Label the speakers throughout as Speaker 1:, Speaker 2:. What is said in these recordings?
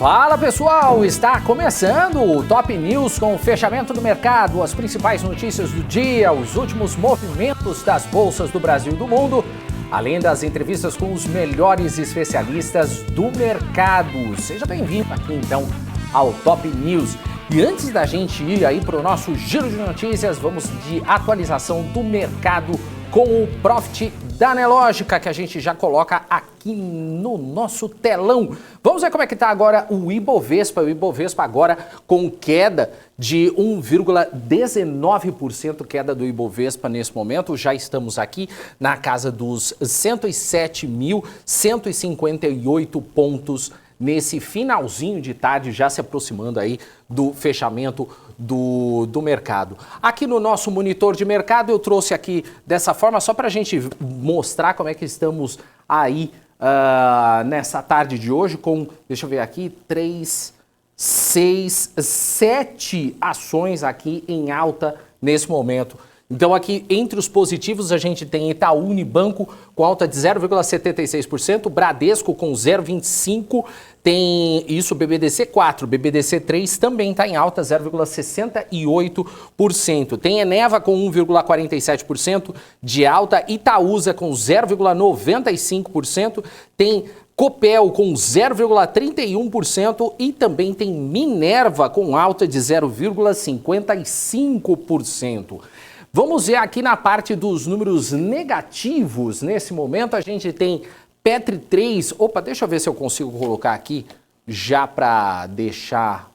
Speaker 1: Fala pessoal, está começando o Top News com o fechamento do mercado, as principais notícias do dia, os últimos movimentos das bolsas do Brasil e do mundo, além das entrevistas com os melhores especialistas do mercado. Seja bem-vindo aqui então ao Top News. E antes da gente ir aí para o nosso giro de notícias, vamos de atualização do mercado com o Profit da Nelogica, que a gente já coloca aqui no nosso telão. Vamos ver como é que está agora o Ibovespa. O Ibovespa agora com queda de 1,19% queda do Ibovespa nesse momento. Já estamos aqui na casa dos 107.158 pontos nesse finalzinho de tarde, já se aproximando aí do fechamento do mercado. Aqui no nosso monitor de mercado eu trouxe aqui dessa forma, só para a gente mostrar como é que estamos aí nessa tarde de hoje com, deixa eu ver aqui, 3, 6, 7 ações aqui em alta nesse momento. Então aqui entre os positivos a gente tem Itaú Unibanco com alta de 0,76%, Bradesco com 0,25%, tem isso BBDC 4, BBDC 3 também está em alta 0,68%. Tem Eneva com 1,47% de alta, Itaúsa com 0,95%, tem Copel com 0,31% e também tem Minerva com alta de 0,55%. Vamos ver aqui na parte dos números negativos. Nesse momento a gente tem Petri 3. Opa, deixa eu ver se eu consigo colocar aqui já para deixar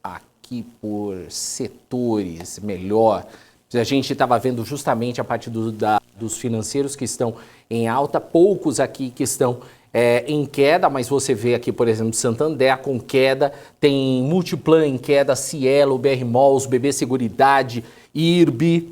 Speaker 1: aqui por setores melhor. A gente estava vendo justamente a parte dos financeiros que estão em alta, poucos aqui que estão em queda, mas você vê aqui, por exemplo, Santander com queda, tem Multiplan em queda, Cielo, BR Malls, BB Seguridade, IRB,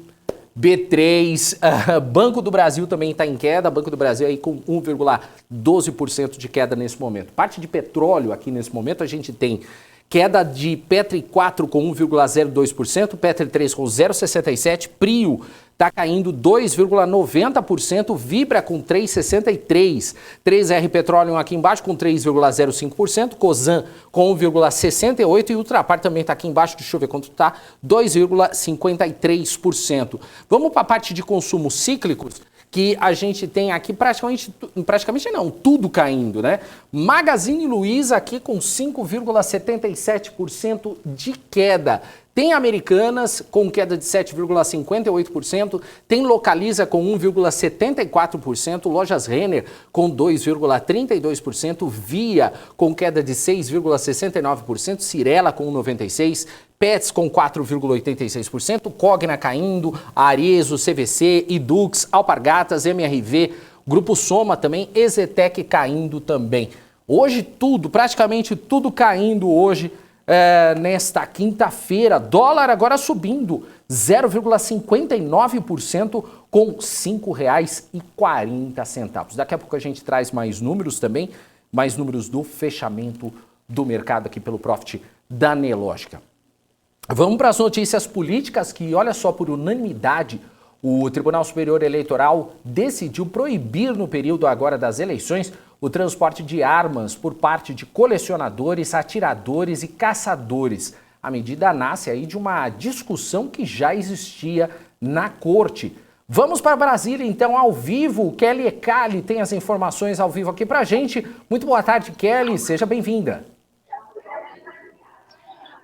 Speaker 1: B3, Banco do Brasil também está em queda, Banco do Brasil aí com 1,12% de queda nesse momento. Parte de petróleo aqui nesse momento a gente tem queda de Petri 4 com 1,02%, Petri 3 com 0,67%, Prio está caindo 2,90%, Vibra com 3,63%, 3R Petroleum aqui embaixo com 3,05%, Cosan com 1,68% e Ultrapar também está aqui embaixo, deixa eu ver quanto está, 2,53%. Vamos para a parte de consumos cíclicos, que a gente tem aqui praticamente não, tudo caindo, né? Magazine Luiza aqui com 5,77% de queda. Tem Americanas com queda de 7,58%, tem Localiza com 1,74%, Lojas Renner com 2,32%, Via com queda de 6,69%, Cirela com 96%, Pets com 4,86%, Cogna caindo, Arezzo, CVC, Idux, Alpargatas, MRV, Grupo Soma também, Ezetec caindo também. Hoje tudo, praticamente tudo caindo hoje. Nesta quinta-feira, dólar agora subindo 0,59% com R$ 5,40. Daqui a pouco a gente traz mais números também, mais números do fechamento do mercado aqui pelo Profit da Nelogica. Vamos para as notícias políticas que, olha só, por unanimidade, o Tribunal Superior Eleitoral decidiu proibir no período agora das eleições o transporte de armas por parte de colecionadores, atiradores e caçadores. A medida nasce aí de uma discussão que já existia na corte. Vamos para Brasília, então, ao vivo. Kelly Ecali tem as informações ao vivo aqui para a gente. Muito boa tarde, Kelly. Seja bem-vinda.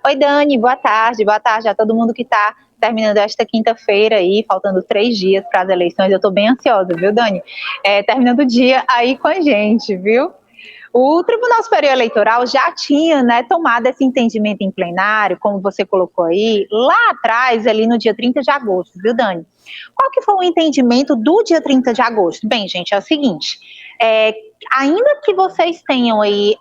Speaker 2: Oi, Dani. Boa tarde a todo mundo que está terminando esta quinta-feira aí, faltando 3 dias para as eleições. Eu estou bem ansiosa, viu, Dani? Terminando o dia aí com a gente, viu? O Tribunal Superior Eleitoral já tinha, né, tomado esse entendimento em plenário, como você colocou aí, lá atrás, ali no dia 30 de agosto, viu, Dani? Qual que foi o entendimento do dia 30 de agosto? Bem, gente, é o seguinte, ainda que vocês tenham aí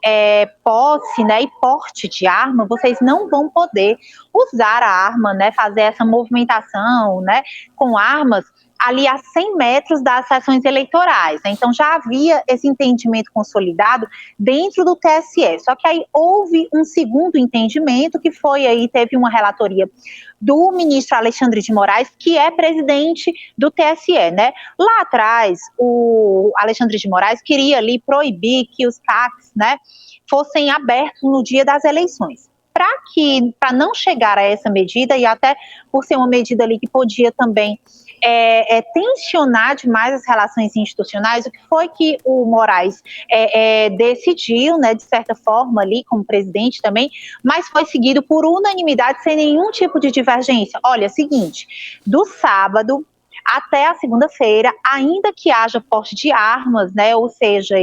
Speaker 2: posse, né, e porte de arma, vocês não vão poder usar a arma, né, fazer essa movimentação, né, com armas ali a 100 metros das sessões eleitorais. Então já havia esse entendimento consolidado dentro do TSE, só que aí houve um segundo entendimento que foi aí, teve uma relatoria do ministro Alexandre de Moraes, que é presidente do TSE, né? Lá atrás, o Alexandre de Moraes queria ali proibir que os CACs, né, fossem abertos no dia das eleições. Para não chegar a essa medida, e até por ser uma medida ali que podia também tensionar demais as relações institucionais, o que foi que o Moraes decidiu, né, de certa forma ali, como presidente também, mas foi seguido por unanimidade, sem nenhum tipo de divergência. Olha, é o seguinte, do sábado até a segunda-feira, ainda que haja porte de armas, né, ou seja,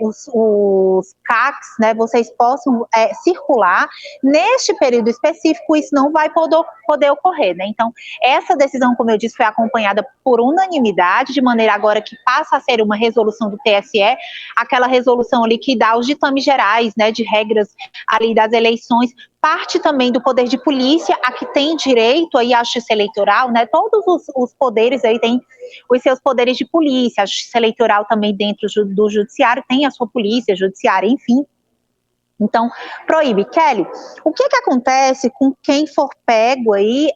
Speaker 2: os CACs, né, vocês possam circular, neste período específico isso não vai poder ocorrer, né, então essa decisão, como eu disse, foi acompanhada por unanimidade, de maneira agora que passa a ser uma resolução do TSE, aquela resolução ali que dá os ditames gerais, né, de regras ali das eleições, parte também do poder de polícia, a que tem direito aí à justiça eleitoral, né, todos os poderes aí têm os seus poderes de polícia, a justiça eleitoral também dentro do judiciário tem a sua polícia judiciária, enfim. Então, proíbe. Kelly, o que acontece com quem for pego aí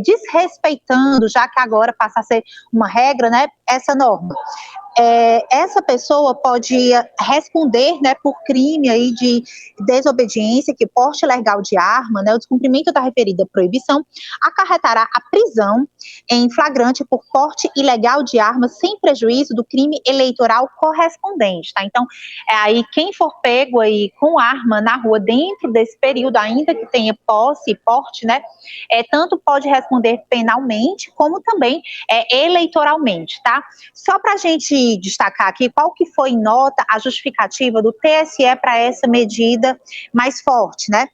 Speaker 2: desrespeitando, já que agora passa a ser uma regra, né, essa norma? Essa pessoa pode responder, né, por crime aí de desobediência, que porte ilegal de arma, né, o descumprimento da referida proibição, acarretará a prisão em flagrante por porte ilegal de arma sem prejuízo do crime eleitoral correspondente, tá? Então, aí quem for pego aí com arma na rua dentro desse período, ainda que tenha posse e porte, né, tanto pode responder penalmente, como também eleitoralmente, tá? Só para a gente destacar aqui qual que foi, nota, a justificativa do TSE para essa medida mais forte, né?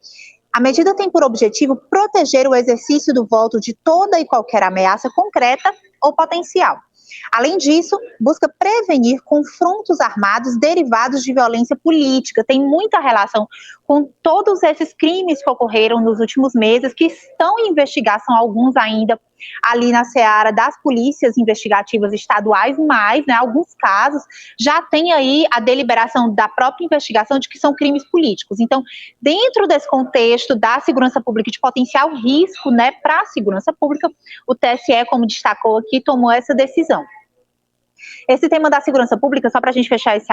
Speaker 2: A medida tem por objetivo proteger o exercício do voto de toda e qualquer ameaça concreta ou potencial. Além disso, busca prevenir confrontos armados derivados de violência política. Tem muita relação com todos esses crimes que ocorreram nos últimos meses, que estão em investigação, alguns ainda ali na seara das polícias investigativas estaduais, mas, né, alguns casos já tem aí a deliberação da própria investigação de que são crimes políticos. Então, dentro desse contexto da segurança pública, de potencial risco, né, para a segurança pública, o TSE, como destacou aqui, tomou essa decisão. Esse tema da segurança pública, só para a gente fechar esse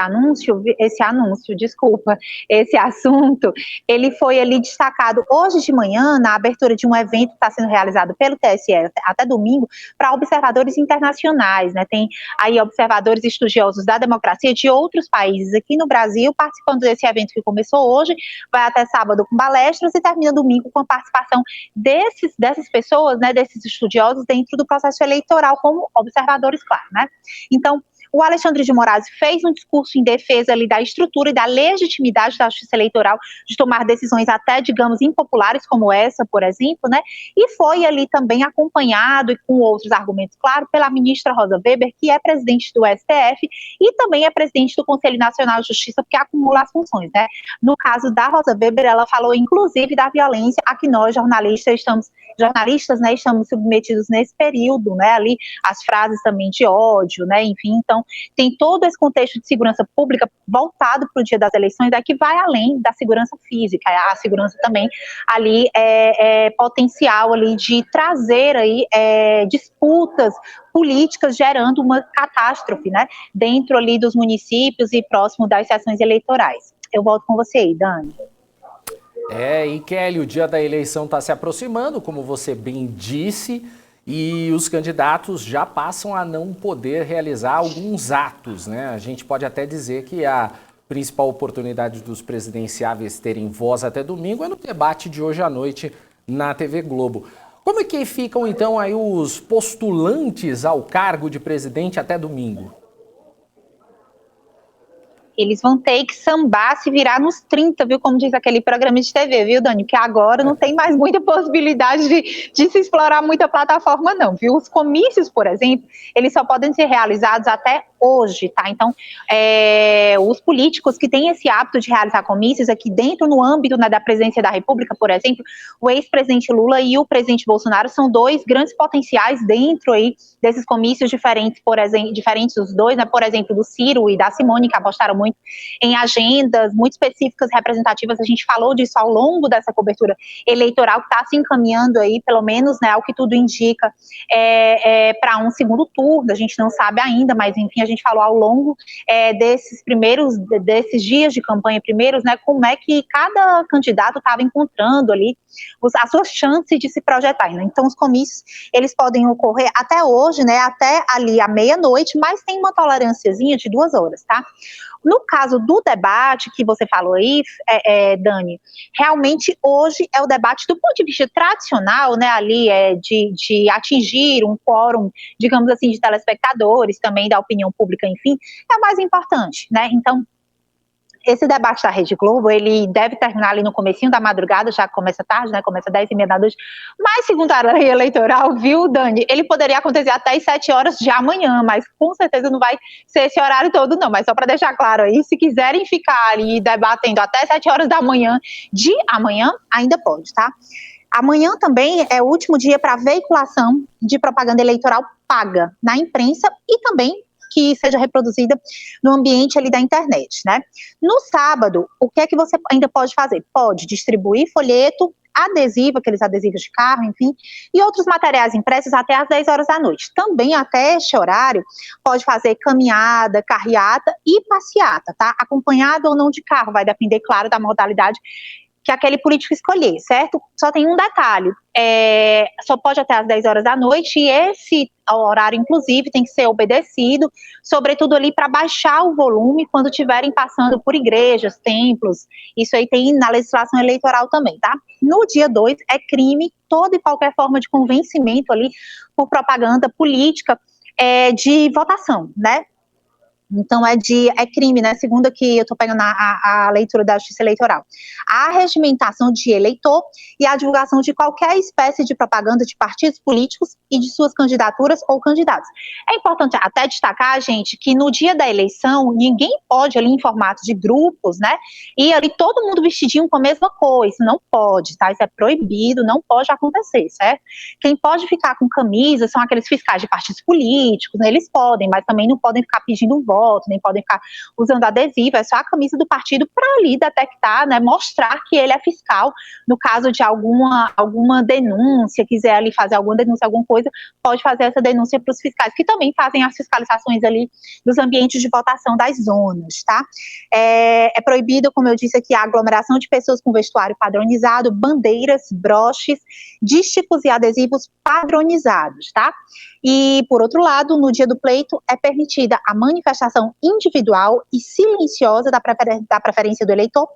Speaker 2: assunto, ele foi ali destacado hoje de manhã, na abertura de um evento que está sendo realizado pelo TSE até domingo, para observadores internacionais, né? Tem aí observadores estudiosos da democracia de outros países aqui no Brasil, participando desse evento que começou hoje, vai até sábado com palestras e termina domingo com a participação dessas pessoas, né, desses estudiosos dentro do processo eleitoral, como observadores, claro, né? Então, o Alexandre de Moraes fez um discurso em defesa ali da estrutura e da legitimidade da justiça eleitoral de tomar decisões até, digamos, impopulares como essa, por exemplo, né? E foi ali também acompanhado e com outros argumentos, claro, pela ministra Rosa Weber, que é presidente do STF e também é presidente do Conselho Nacional de Justiça, porque acumula as funções, né? No caso da Rosa Weber, ela falou inclusive da violência a que nós jornalistas, né, estamos submetidos nesse período, né? Ali as frases também de ódio, né? Enfim, então tem todo esse contexto de segurança pública voltado para o dia das eleições, que vai além da segurança física, a segurança também ali potencial ali de trazer aí disputas políticas gerando uma catástrofe, né, dentro ali dos municípios e próximo das sessões eleitorais. Eu volto com você aí, Dani.
Speaker 1: E Kelly, o dia da eleição está se aproximando, como você bem disse, e os candidatos já passam a não poder realizar alguns atos, né? A gente pode até dizer que a principal oportunidade dos presidenciáveis terem voz até domingo é no debate de hoje à noite na TV Globo. Como é que ficam, então, aí os postulantes ao cargo de presidente até domingo?
Speaker 2: Eles vão ter que sambar, se virar nos 30, viu? Como diz aquele programa de TV, viu, Dani? Que agora não tem mais muita possibilidade de se explorar muita plataforma, não, viu? Os comícios, por exemplo, eles só podem ser realizados até hoje, tá? Então, os políticos que têm esse hábito de realizar comícios aqui dentro, no âmbito, né, da presidência da República, por exemplo, o ex-presidente Lula e o presidente Bolsonaro são dois grandes potenciais dentro aí desses comícios diferentes, por exemplo, diferentes os dois, né? Por exemplo, do Ciro e da Simone, que apostaram muito em agendas muito específicas, representativas. A gente falou disso ao longo dessa cobertura eleitoral, que está se encaminhando aí, pelo menos, né, ao que tudo indica, para um segundo turno. A gente não sabe ainda, mas enfim, a a gente falou ao longo desses dias de campanha primeiros, né, como é que cada candidato estava encontrando ali as suas chances de se projetar. Né? Então, os comícios, eles podem ocorrer até hoje, né, até ali à meia-noite, mas tem uma tolerânciazinha de 2 horas, tá? No caso do debate que você falou aí, Dani, realmente hoje é o debate do ponto de vista tradicional, né, ali de atingir um quórum, digamos assim, de telespectadores, também da opinião pública, enfim, é o mais importante, né? Então, esse debate da Rede Globo, ele deve terminar ali no comecinho da madrugada, já começa tarde, né, começa 10h30 da noite, mas segundo a lei eleitoral, viu, Dani, ele poderia acontecer até às 7 horas de amanhã, mas com certeza não vai ser esse horário todo não, mas só para deixar claro aí, se quiserem ficar ali debatendo até 7 horas da manhã, de amanhã, ainda pode, tá? Amanhã também é o último dia para veiculação de propaganda eleitoral paga na imprensa e também que seja reproduzida no ambiente ali da internet, né? No sábado, o que é que você ainda pode fazer? Pode distribuir folheto, adesivo, aqueles adesivos de carro, enfim, e outros materiais impressos até às 10 horas da noite. Também até este horário, pode fazer caminhada, carreata e passeata, tá? Acompanhado ou não de carro, vai depender, claro, da modalidade que aquele político escolher, certo? Só tem um detalhe, só pode até às 10 horas da noite, e esse horário, inclusive, tem que ser obedecido, sobretudo ali para baixar o volume quando estiverem passando por igrejas, templos, isso aí tem na legislação eleitoral também, tá? No dia 2, é crime toda e qualquer forma de convencimento ali por propaganda política de votação, né? Então, é crime, né? Segundo aqui, eu estou pegando a leitura da Justiça Eleitoral. A regimentação de eleitor e a divulgação de qualquer espécie de propaganda de partidos políticos e de suas candidaturas ou candidatos. É importante até destacar, gente, que no dia da eleição, ninguém pode ali em formato de grupos, né? E ali todo mundo vestidinho com a mesma cor. Isso não pode, tá? Isso é proibido, não pode acontecer, certo? Quem pode ficar com camisa são aqueles fiscais de partidos políticos, né? Eles podem, mas também não podem ficar pedindo voto, nem podem ficar usando adesivo, é só a camisa do partido para ali detectar, né, mostrar que ele é fiscal, no caso de alguma denúncia, quiser ali fazer alguma denúncia, alguma coisa, pode fazer essa denúncia para os fiscais, que também fazem as fiscalizações ali dos ambientes de votação das zonas, tá? É proibido, como eu disse aqui, a aglomeração de pessoas com vestuário padronizado, bandeiras, broches, dísticos e adesivos padronizados, tá? E, por outro lado, no dia do pleito, é permitida a manifestação individual e silenciosa da preferência do eleitor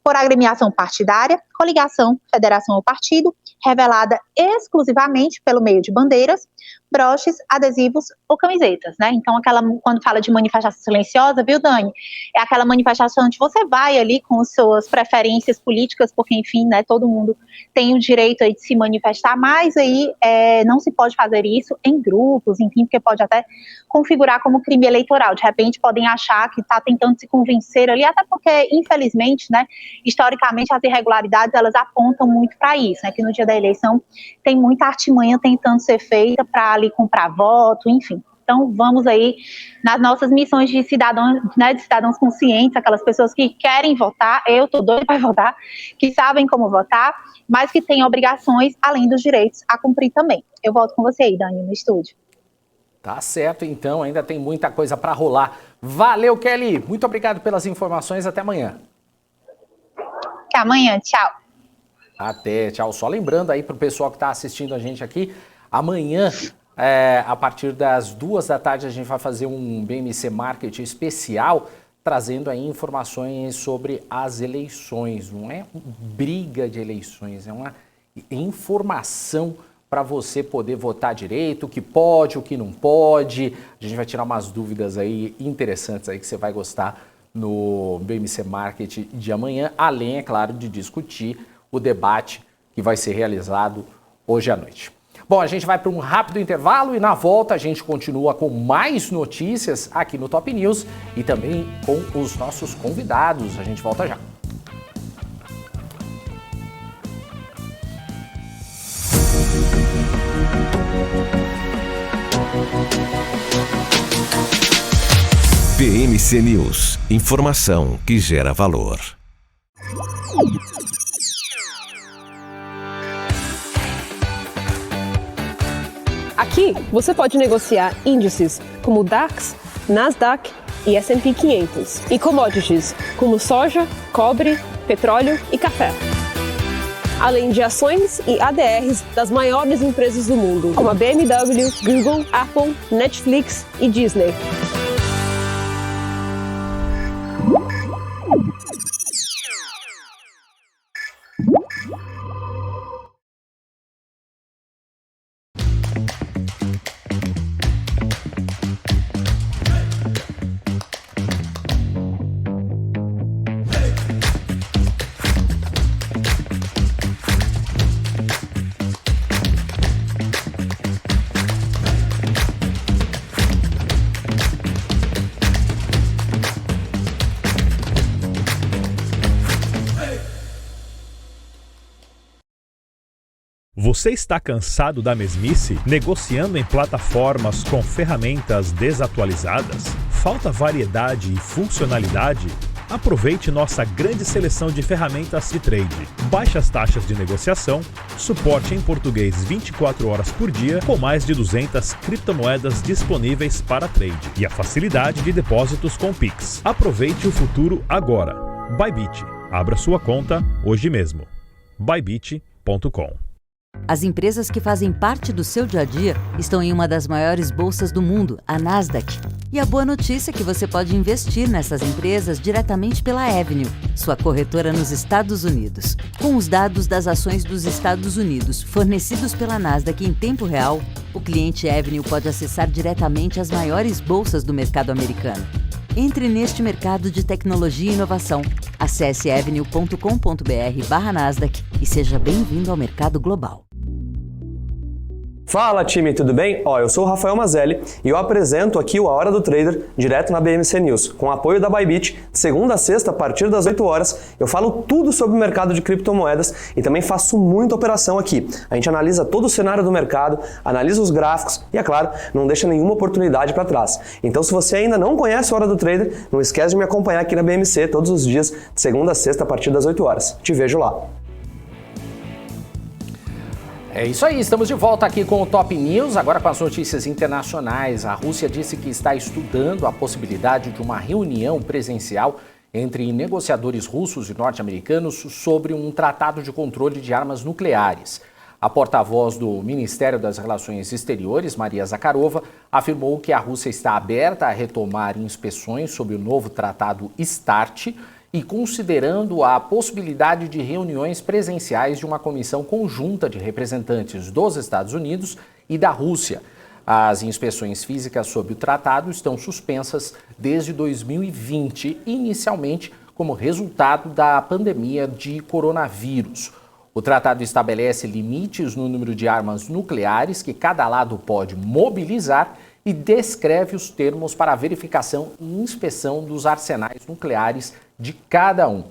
Speaker 2: por agremiação partidária, coligação, federação ou partido, revelada exclusivamente pelo meio de bandeiras, broches, adesivos ou camisetas, né? Então, quando fala de manifestação silenciosa, viu, Dani? É aquela manifestação onde você vai ali com suas preferências políticas, porque, enfim, né, todo mundo tem o direito aí de se manifestar, mas aí não se pode fazer isso em grupos, enfim, porque pode até configurar como crime eleitoral. De repente, podem achar que está tentando se convencer ali, até porque, infelizmente, né, historicamente, as irregularidades, elas apontam muito para isso, né, que no dia da eleição tem muita artimanha tentando ser feita para ali comprar voto, enfim. Então, vamos aí nas nossas missões de cidadãos, né, de cidadãos conscientes, aquelas pessoas que querem votar, eu tô doida para votar, que sabem como votar, mas que têm obrigações, além dos direitos, a cumprir também. Eu volto com você aí, Dani, no estúdio.
Speaker 1: Tá certo, então, ainda tem muita coisa para rolar. Valeu, Kelly, muito obrigado pelas informações, até amanhã.
Speaker 2: Até amanhã, tchau.
Speaker 1: Até, tchau. Só lembrando aí pro pessoal que está assistindo a gente aqui, amanhã, a partir das 2 da tarde, a gente vai fazer um BMC Marketing especial, trazendo aí informações sobre as eleições. Não é briga de eleições, é uma informação para você poder votar direito, o que pode, o que não pode. A gente vai tirar umas dúvidas aí interessantes aí que você vai gostar no BMC Marketing de amanhã, além, é claro, de discutir o debate que vai ser realizado hoje à noite. Bom, a gente vai para um rápido intervalo e na volta a gente continua com mais notícias aqui no Top News e também com os nossos convidados. A gente volta já.
Speaker 3: BMC News, informação que gera valor.
Speaker 4: Aqui, você pode negociar índices como o DAX, Nasdaq e S&P 500. E commodities, como soja, cobre, petróleo e café. Além de ações e ADRs das maiores empresas do mundo, como a BMW, Google, Apple, Netflix e Disney.
Speaker 5: Você está cansado da mesmice, negociando em plataformas com ferramentas desatualizadas? Falta variedade e funcionalidade? Aproveite nossa grande seleção de ferramentas de trade, baixas taxas de negociação, suporte em português 24 horas por dia, com mais de 200 criptomoedas disponíveis para trade e a facilidade de depósitos com Pix. Aproveite o futuro agora. Bybit. Abra sua conta hoje mesmo. Bybit.com.
Speaker 6: As empresas que fazem parte do seu dia a dia estão em uma das maiores bolsas do mundo, a Nasdaq. E a boa notícia é que você pode investir nessas empresas diretamente pela Avenue, sua corretora nos Estados Unidos. Com os dados das ações dos Estados Unidos fornecidos pela Nasdaq em tempo real, o cliente Avenue pode acessar diretamente as maiores bolsas do mercado americano. Entre neste mercado de tecnologia e inovação. Acesse avenue.com.br/Nasdaq e seja bem-vindo ao mercado global.
Speaker 7: Fala time, tudo bem? Eu sou o Rafael Mazelli e eu apresento aqui o A Hora do Trader direto na BMC News, com apoio da Bybit. De segunda a sexta, a partir das 8 horas, eu falo tudo sobre o mercado de criptomoedas e também faço muita operação aqui. A gente analisa todo o cenário do mercado, analisa os gráficos e, é claro, não deixa nenhuma oportunidade para trás. Então, se você ainda não conhece a Hora do Trader, não esquece de me acompanhar aqui na BMC todos os dias, de segunda a sexta, a partir das 8 horas. Te vejo lá.
Speaker 1: É isso aí, estamos de volta aqui com o Top News, agora com as notícias internacionais. A Rússia disse que está estudando a possibilidade de uma reunião presencial entre negociadores russos e norte-americanos sobre um tratado de controle de armas nucleares. A porta-voz do Ministério das Relações Exteriores, Maria Zakharova, afirmou que a Rússia está aberta a retomar inspeções sobre o novo tratado START e considerando a possibilidade de reuniões presenciais de uma comissão conjunta de representantes dos Estados Unidos e da Rússia. As inspeções físicas sobre o tratado estão suspensas desde 2020, inicialmente como resultado da pandemia de coronavírus. O tratado estabelece limites no número de armas nucleares que cada lado pode mobilizar e descreve os termos para a verificação e inspeção dos arsenais nucleares de cada um.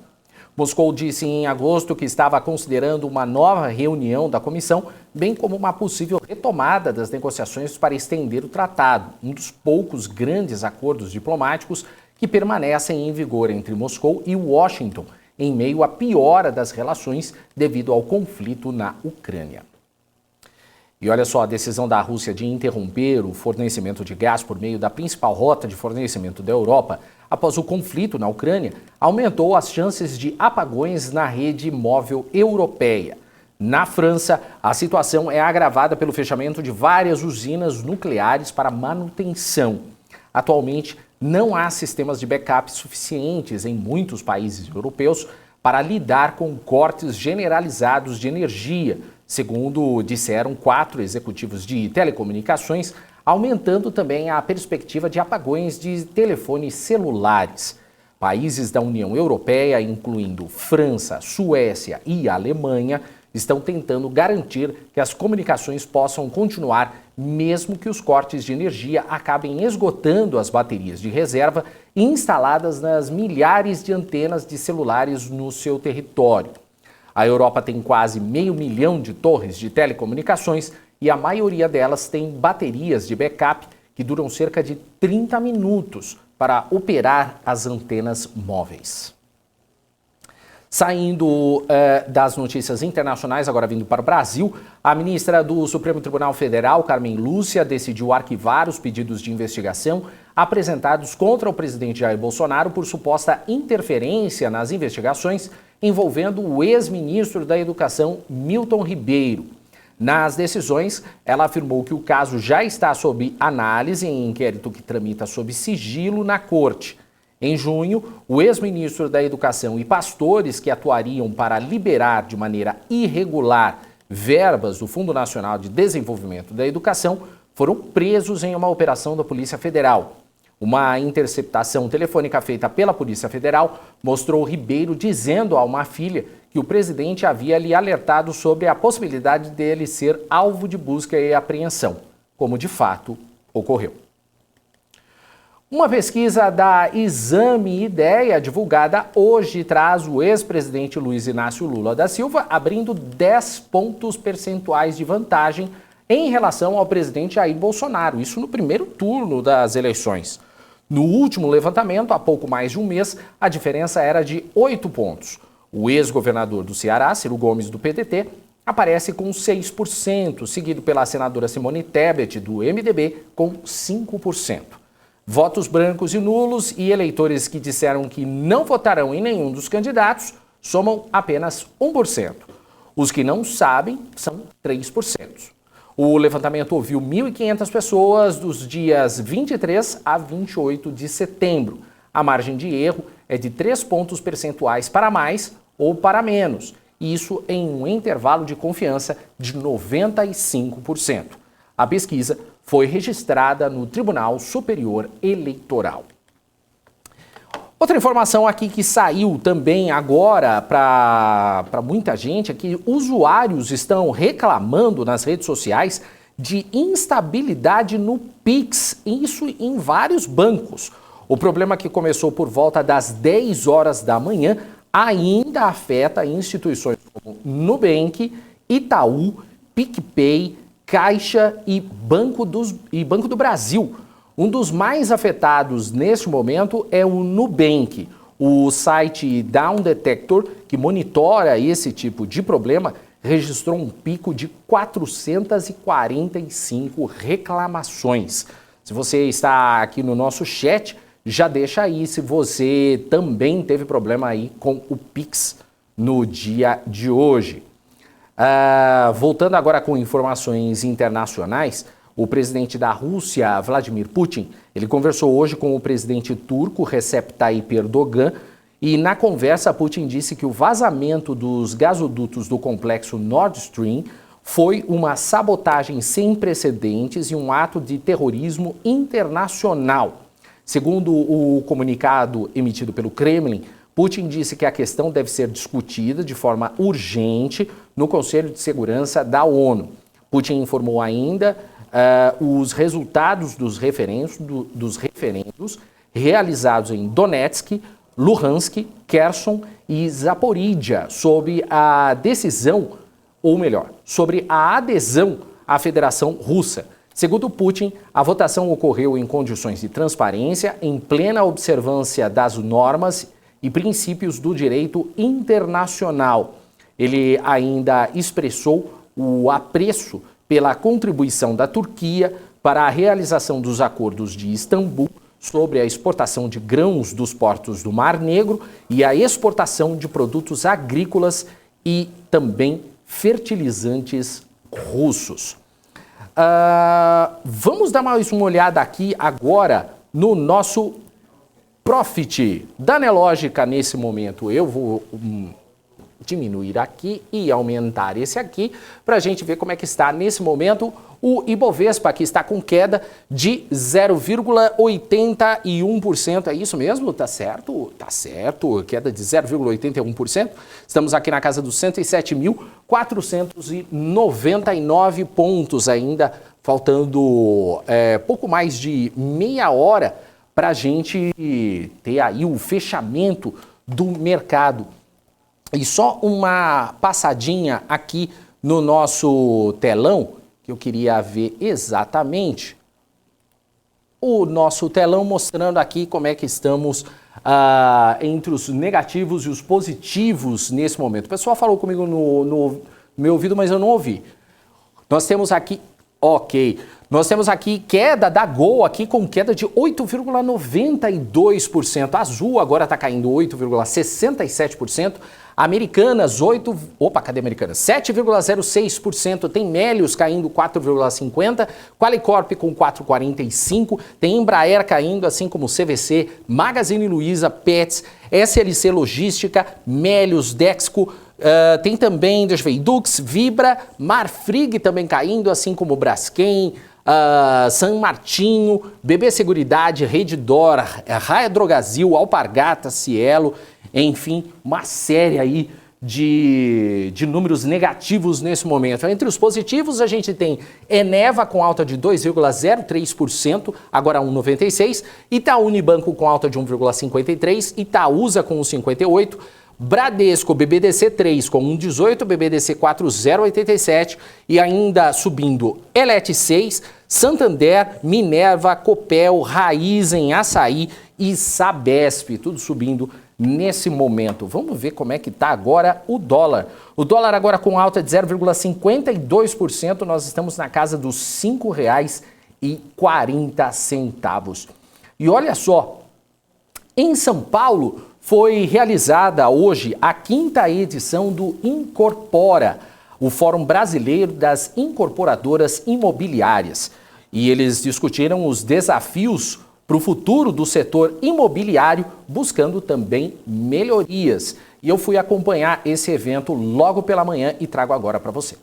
Speaker 1: Moscou disse em agosto que estava considerando uma nova reunião da comissão, bem como uma possível retomada das negociações para estender o tratado, um dos poucos grandes acordos diplomáticos que permanecem em vigor entre Moscou e Washington, em meio à piora das relações devido ao conflito na Ucrânia. E olha só, a decisão da Rússia de interromper o fornecimento de gás por meio da principal rota de fornecimento da Europa após o conflito na Ucrânia aumentou as chances de apagões na rede móvel europeia. Na França, a situação é agravada pelo fechamento de várias usinas nucleares para manutenção. Atualmente, não há sistemas de backup suficientes em muitos países europeus para lidar com cortes generalizados de energia, segundo disseram 4 executivos de telecomunicações, aumentando também a perspectiva de apagões de telefones celulares. Países da União Europeia, incluindo França, Suécia e Alemanha, estão tentando garantir que as comunicações possam continuar, mesmo que os cortes de energia acabem esgotando as baterias de reserva instaladas nas milhares de antenas de celulares no seu território. A Europa tem quase 500 mil de torres de telecomunicações e a maioria delas tem baterias de backup que duram cerca de 30 minutos para operar as antenas móveis. Saindo das notícias internacionais, agora vindo para o Brasil, a ministra do Supremo Tribunal Federal, Carmen Lúcia, decidiu arquivar os pedidos de investigação apresentados contra o presidente Jair Bolsonaro por suposta interferência nas investigações envolvendo o ex-ministro da Educação, Milton Ribeiro. Nas decisões, ela afirmou que o caso já está sob análise em inquérito que tramita sob sigilo na Corte. Em junho, o ex-ministro da Educação e pastores que atuariam para liberar de maneira irregular verbas do Fundo Nacional de Desenvolvimento da Educação foram presos em uma operação da Polícia Federal. Uma interceptação telefônica feita pela Polícia Federal mostrou Ribeiro dizendo a uma filha que o presidente havia lhe alertado sobre a possibilidade dele ser alvo de busca e apreensão, como de fato ocorreu. Uma pesquisa da Exame Ideia, divulgada hoje, traz o ex-presidente Luiz Inácio Lula da Silva abrindo 10 pontos percentuais de vantagem em relação ao presidente Jair Bolsonaro, isso no primeiro turno das eleições. No último levantamento, há pouco mais de um mês, a diferença era de 8 pontos. O ex-governador do Ceará, Ciro Gomes, do PDT, aparece com 6%, seguido pela senadora Simone Tebet, do MDB, com 5%. Votos brancos e nulos e eleitores que disseram que não votarão em nenhum dos candidatos somam apenas 1%. Os que não sabem são 3%. O levantamento ouviu 1.500 pessoas dos dias 23 a 28 de setembro. A margem de erro é de 3 pontos percentuais para mais ou para menos, isso em um intervalo de confiança de 95%. A pesquisa foi registrada no Tribunal Superior Eleitoral. Outra informação aqui que saiu também agora para muita gente é que usuários estão reclamando nas redes sociais de instabilidade no Pix, isso em vários bancos. O problema que começou por volta das 10 horas da manhã ainda afeta instituições como Nubank, Itaú, PicPay, Caixa e Banco do Brasil. Um dos mais afetados neste momento é o Nubank. O site Down Detector, que monitora esse tipo de problema, registrou um pico de 445 reclamações. Se você está aqui no nosso chat, já deixa aí se você também teve problema aí com o Pix no dia de hoje. Voltando agora com informações internacionais, o presidente da Rússia, Vladimir Putin, ele conversou hoje com o presidente turco, Recep Tayyip Erdogan, e na conversa Putin disse que o vazamento dos gasodutos do complexo Nord Stream foi uma sabotagem sem precedentes e um ato de terrorismo internacional. Segundo o comunicado emitido pelo Kremlin, Putin disse que a questão deve ser discutida de forma urgente no Conselho de Segurança da ONU. Putin informou ainda os resultados dos referendos realizados em Donetsk, Luhansk, Kherson e Zaporídia sobre a decisão, ou melhor, sobre a adesão à Federação Russa. Segundo Putin, a votação ocorreu em condições de transparência, em plena observância das normas e princípios do direito internacional. Ele ainda expressou o apreço pela contribuição da Turquia para a realização dos acordos de Istambul sobre a exportação de grãos dos portos do Mar Negro e a exportação de produtos agrícolas e também fertilizantes russos. Vamos dar mais uma olhada aqui agora no nosso Profit da Nelogica nesse momento. Eu vou diminuir aqui e aumentar esse aqui para a gente ver como é que está nesse momento o Ibovespa, que está com queda de 0,81%. É isso mesmo? Tá certo? Tá certo. Queda de 0,81%. Estamos aqui na casa dos 107.499 pontos ainda, faltando pouco mais de meia hora para a gente ter aí o fechamento do mercado. E só uma passadinha aqui no nosso telão, que eu queria ver exatamente o nosso telão mostrando aqui como é que estamos entre os negativos e os positivos nesse momento. O pessoal falou comigo no meu ouvido, mas eu não ouvi. Nós temos aqui, nós temos aqui queda da Gol aqui com queda de 8,92%. Azul agora está caindo 8,67%. Americanas, 7,06%. Tem Melius caindo 4,50%. Qualicorp com 4,45%. Tem Embraer caindo, assim como CVC, Magazine Luiza, Pets, SLC Logística, Melius, Dexco. Tem também, deixa eu ver, Dux, Vibra, Marfrig também caindo, assim como Braskem, San Martinho, BB Seguridade, Redditor, Raia Drogasil, Alpargatas, Cielo, enfim, uma série aí de números negativos nesse momento. Entre os positivos, a gente tem Eneva com alta de 2,03%, agora 1,96%, Itaú Unibanco com alta de 1,53%, Itaúsa com 1,58%, Bradesco, BBDC 3 com 1,18, BBDC 4, 0,87 e ainda subindo Elet 6, Santander, Minerva, Copel, Raizen, Açaí e Sabesp, tudo subindo nesse momento. Vamos ver como é que está agora o dólar. O dólar agora com alta de 0,52%, nós estamos na casa dos R$ 5,40. E olha só, em São Paulo foi realizada hoje a 5ª edição do Incorpora, o Fórum Brasileiro das Incorporadoras Imobiliárias. E eles discutiram os desafios para o futuro do setor imobiliário, buscando também melhorias. E eu fui acompanhar esse evento logo pela manhã e trago agora para você.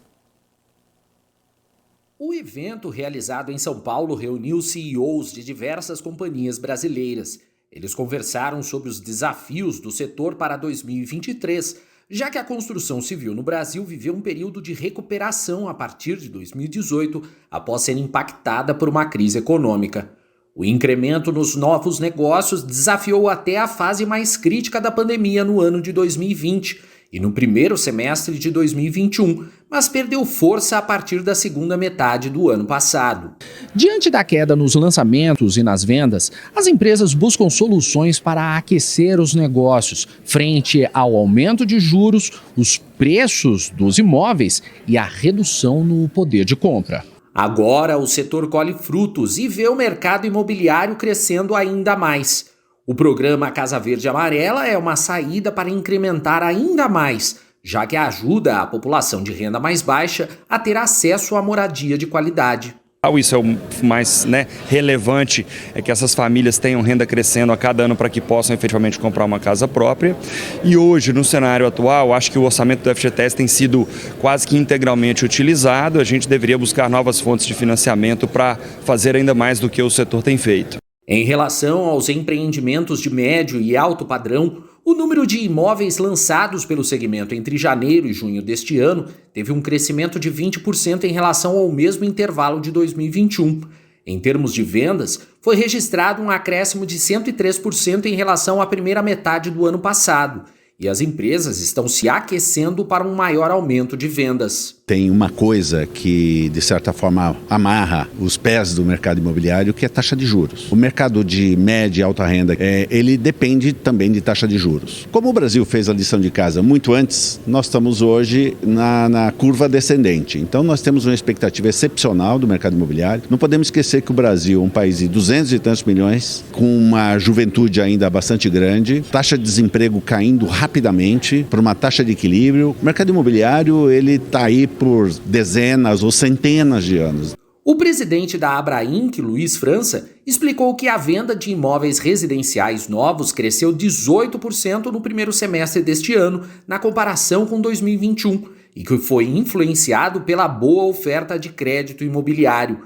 Speaker 1: O evento realizado em São Paulo reuniu CEOs de diversas companhias brasileiras. Eles conversaram sobre os desafios do setor para 2023, já que a construção civil no Brasil viveu um período de recuperação a partir de 2018, após ser impactada por uma crise econômica. O incremento nos novos negócios desafiou até a fase mais crítica da pandemia no ano de 2020 e no primeiro semestre de 2021, mas perdeu força a partir da segunda metade do ano passado.
Speaker 8: Diante da queda nos lançamentos e nas vendas, as empresas buscam soluções para aquecer os negócios, frente ao aumento de juros, os preços dos imóveis e a redução no poder de compra.
Speaker 1: Agora o setor colhe frutos e vê o mercado imobiliário crescendo ainda mais. O programa Casa Verde Amarela é uma saída para incrementar ainda mais, já que ajuda a população de renda mais baixa a ter acesso à moradia de qualidade.
Speaker 9: Isso é o mais relevante, é que essas famílias tenham renda crescendo a cada ano para que possam efetivamente comprar uma casa própria. E hoje, no cenário atual, acho que o orçamento do FGTS tem sido quase que integralmente utilizado. A gente deveria buscar novas fontes de financiamento para fazer ainda mais do que o setor tem feito.
Speaker 1: Em relação aos empreendimentos de médio e alto padrão, o número de imóveis lançados pelo segmento entre janeiro e junho deste ano teve um crescimento de 20% em relação ao mesmo intervalo de 2021. Em termos de vendas, foi registrado um acréscimo de 103% em relação à primeira metade do ano passado. E as empresas estão se aquecendo para um maior aumento de vendas.
Speaker 10: Tem uma coisa que, de certa forma, amarra os pés do mercado imobiliário, que é a taxa de juros. O mercado de média e alta renda, ele depende também de taxa de juros. Como o Brasil fez a lição de casa muito antes, nós estamos hoje na curva descendente. Então, nós temos uma expectativa excepcional do mercado imobiliário. Não podemos esquecer que o Brasil é um país de 200 e tantos milhões, com uma juventude ainda bastante grande, taxa de desemprego caindo rapidamente para uma taxa de equilíbrio. O mercado imobiliário, ele está aí por dezenas ou centenas de anos.
Speaker 1: O presidente da Abrainc, Luiz França, explicou que a venda de imóveis residenciais novos cresceu 18% no primeiro semestre deste ano, na comparação com 2021, e que foi influenciado pela boa oferta de crédito imobiliário.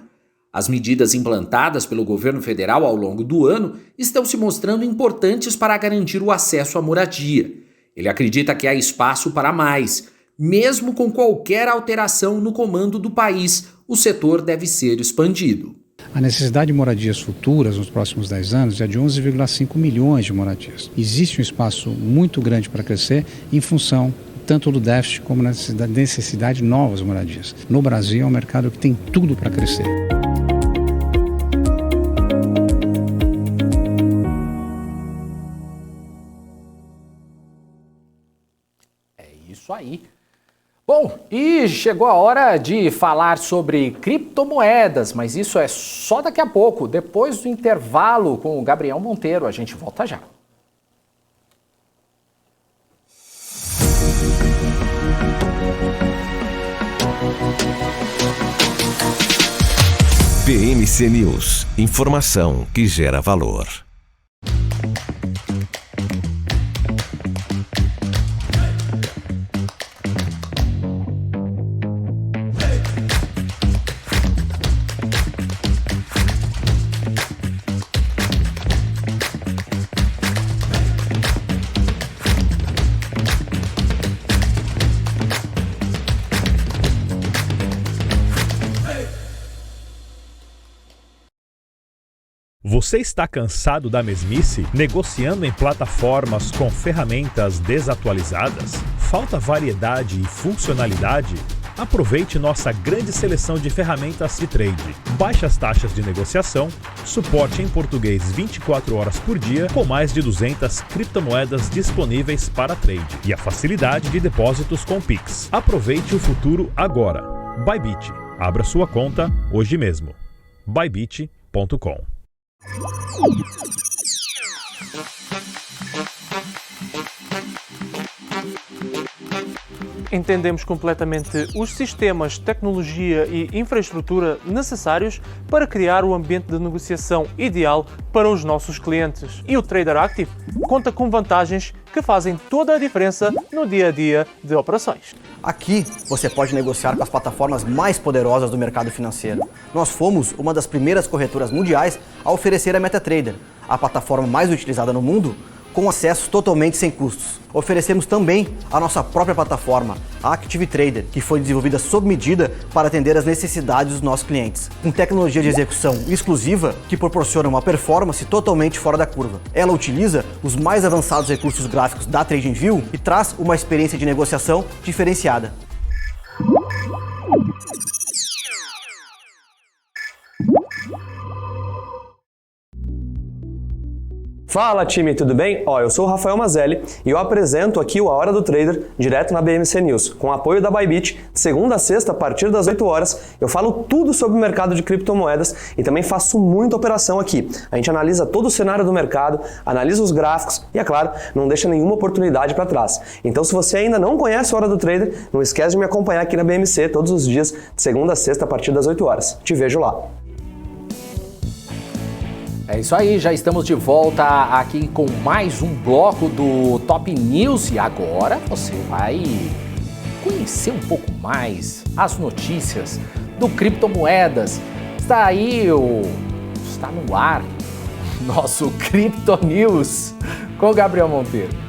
Speaker 1: As medidas implantadas pelo governo federal ao longo do ano estão se mostrando importantes para garantir o acesso à moradia. Ele acredita que há espaço para mais. Mesmo com qualquer alteração no comando do país, o setor deve ser expandido.
Speaker 11: A necessidade de moradias futuras nos próximos 10 anos é de 11,5 milhões de moradias. Existe um espaço muito grande para crescer em função tanto do déficit como da necessidade de novas moradias. No Brasil é um mercado que tem tudo para crescer.
Speaker 1: isso aí. Bom, e chegou a hora de falar sobre criptomoedas, mas isso é só daqui a pouco, depois do intervalo com o Gabriel Monteiro. A gente volta já.
Speaker 3: BMC News. Informação que gera valor.
Speaker 5: Você está cansado da mesmice? Negociando em plataformas com ferramentas desatualizadas? Falta variedade e funcionalidade? Aproveite nossa grande seleção de ferramentas de trade. Baixas taxas de negociação, suporte em português 24 horas por dia, com mais de 200 criptomoedas disponíveis para trade e a facilidade de depósitos com Pix. Aproveite o futuro agora. Bybit. Abra sua conta hoje mesmo. Bybit.com.
Speaker 12: Entendemos completamente os sistemas, tecnologia e infraestrutura necessários para criar o ambiente de negociação ideal para os nossos clientes. E o Trader Active conta com vantagens que fazem toda a diferença no dia a dia de operações.
Speaker 13: Aqui você pode negociar com as plataformas mais poderosas do mercado financeiro. Nós fomos uma das primeiras corretoras mundiais a oferecer a MetaTrader, a plataforma mais utilizada no mundo, com acesso totalmente sem custos. Oferecemos também a nossa própria plataforma, a Active Trader, que foi desenvolvida sob medida para atender às necessidades dos nossos clientes, com tecnologia de execução exclusiva que proporciona uma performance totalmente fora da curva. Ela utiliza os mais avançados recursos gráficos da TradingView e traz uma experiência de negociação diferenciada.
Speaker 7: Fala time, tudo bem? Eu sou o Rafael Mazelli e eu apresento aqui o A Hora do Trader direto na BMC News. Com apoio da Bybit, de segunda a sexta, a partir das 8 horas, eu falo tudo sobre o mercado de criptomoedas e também faço muita operação aqui. A gente analisa todo o cenário do mercado, analisa os gráficos e, é claro, não deixa nenhuma oportunidade para trás. Então, se você ainda não conhece a Hora do Trader, não esquece de me acompanhar aqui na BMC todos os dias, de segunda a sexta, a partir das 8 horas. Te vejo lá.
Speaker 1: É isso aí, já estamos de volta aqui com mais um bloco do Top News e agora você vai conhecer um pouco mais as notícias do criptomoedas. Está no ar, nosso Crypto News com o Gabriel Monteiro.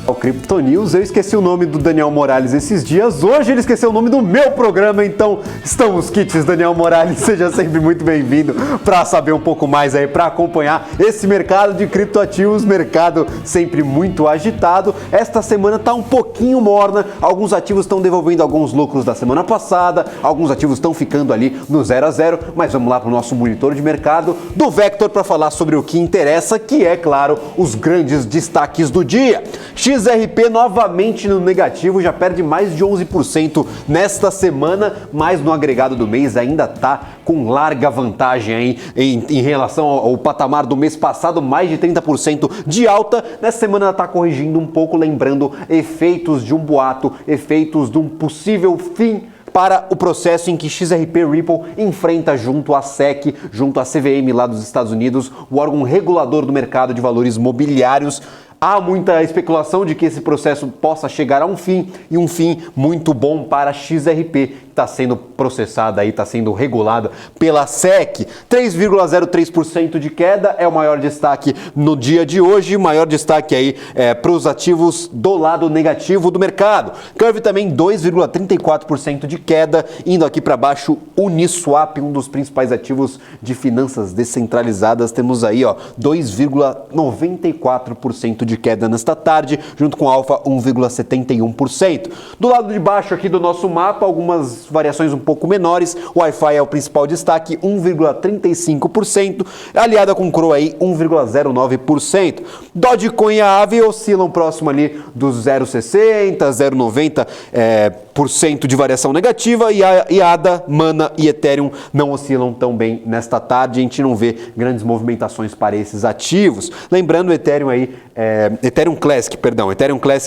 Speaker 14: O Crypto News, eu esqueci o nome do Daniel Morales esses dias, hoje ele esqueceu o nome do meu programa, então estamos kits, Daniel Morales, seja sempre muito bem-vindo para saber um pouco mais aí, para acompanhar esse mercado de criptoativos, mercado sempre muito agitado. Esta semana tá um pouquinho morna, alguns ativos estão devolvendo alguns lucros da semana passada, alguns ativos estão ficando ali no 0 a 0, mas vamos lá para o nosso monitor de mercado do Vector para falar sobre o que interessa, que é, claro, os grandes destaques do dia. XRP novamente no negativo, já perde mais de 11% nesta semana, mas no agregado do mês ainda está com larga vantagem aí em relação ao patamar do mês passado, mais de 30% de alta. Nessa semana ela está corrigindo um pouco, lembrando efeitos de um boato, efeitos de um possível fim para o processo em que XRP Ripple enfrenta junto à SEC, junto à CVM lá dos Estados Unidos, o órgão regulador do mercado de valores mobiliários. Há muita especulação de que esse processo possa chegar a um fim, e um fim muito bom para XRP, está sendo processada aí, está sendo regulada pela SEC. 3,03% de queda é o maior destaque no dia de hoje, maior destaque aí para os ativos do lado negativo do mercado. Curve também 2,34% de queda, indo aqui para baixo Uniswap, um dos principais ativos de finanças descentralizadas. Temos aí 2,94% de queda nesta tarde, junto com Alfa 1,71%. Do lado de baixo aqui do nosso mapa, algumas variações um pouco menores. O Wi-Fi é o principal destaque, 1,35%, aliada com Crow aí 1,09%. Dogecoin e a Aave oscilam próximo ali dos 0,60, 0,90% de variação negativa, e a ADA, Mana e Ethereum não oscilam tão bem nesta tarde. A gente não vê grandes movimentações para esses ativos. Lembrando o Ethereum aí, Ethereum Classic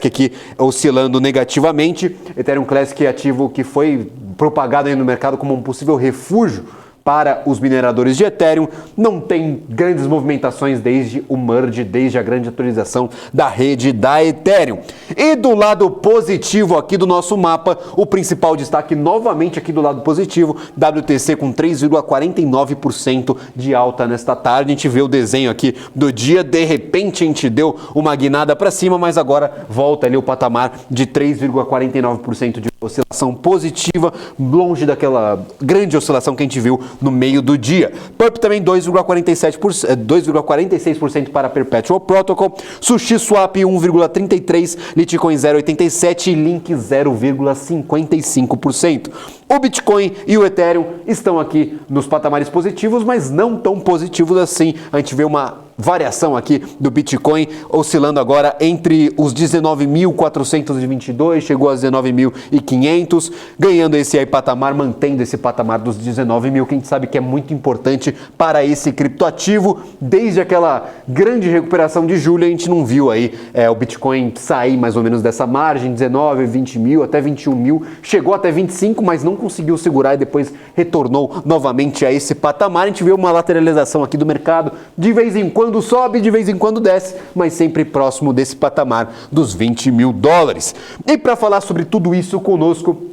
Speaker 14: aqui oscilando negativamente. Ethereum Classic é ativo que foi propagado aí no mercado como um possível refúgio para os mineradores de Ethereum. Não tem grandes movimentações desde o merge, desde a grande atualização da rede da Ethereum. E do lado positivo aqui do nosso mapa, o principal destaque novamente aqui do lado positivo, WTC com 3,49% de alta nesta tarde. A gente vê o desenho aqui do dia, de repente a gente deu uma guinada para cima, mas agora volta ali o patamar de 3,49% de oscilação positiva, longe daquela grande oscilação que a gente viu no meio do dia. Purp também 2,46% para Perpetual Protocol, SushiSwap 1,33%, Litecoin 0,87% e Link 0,55%. O Bitcoin e o Ethereum estão aqui nos patamares positivos, mas não tão positivos assim. A gente vê uma variação aqui do Bitcoin oscilando agora entre os 19.422, chegou a 19.500, ganhando esse aí patamar, mantendo esse patamar dos 19.000, que a gente sabe que é muito importante para esse criptoativo. Desde aquela grande recuperação de julho, a gente não viu aí o Bitcoin sair mais ou menos dessa margem, 19, 20 mil, até 21 mil, chegou até 25, mas não conseguiu segurar e depois retornou novamente a esse patamar. A gente vê uma lateralização aqui do mercado, de vez em quando sobe, de vez em quando desce, mas sempre próximo desse patamar dos 20 mil dólares. E para falar sobre tudo isso conosco,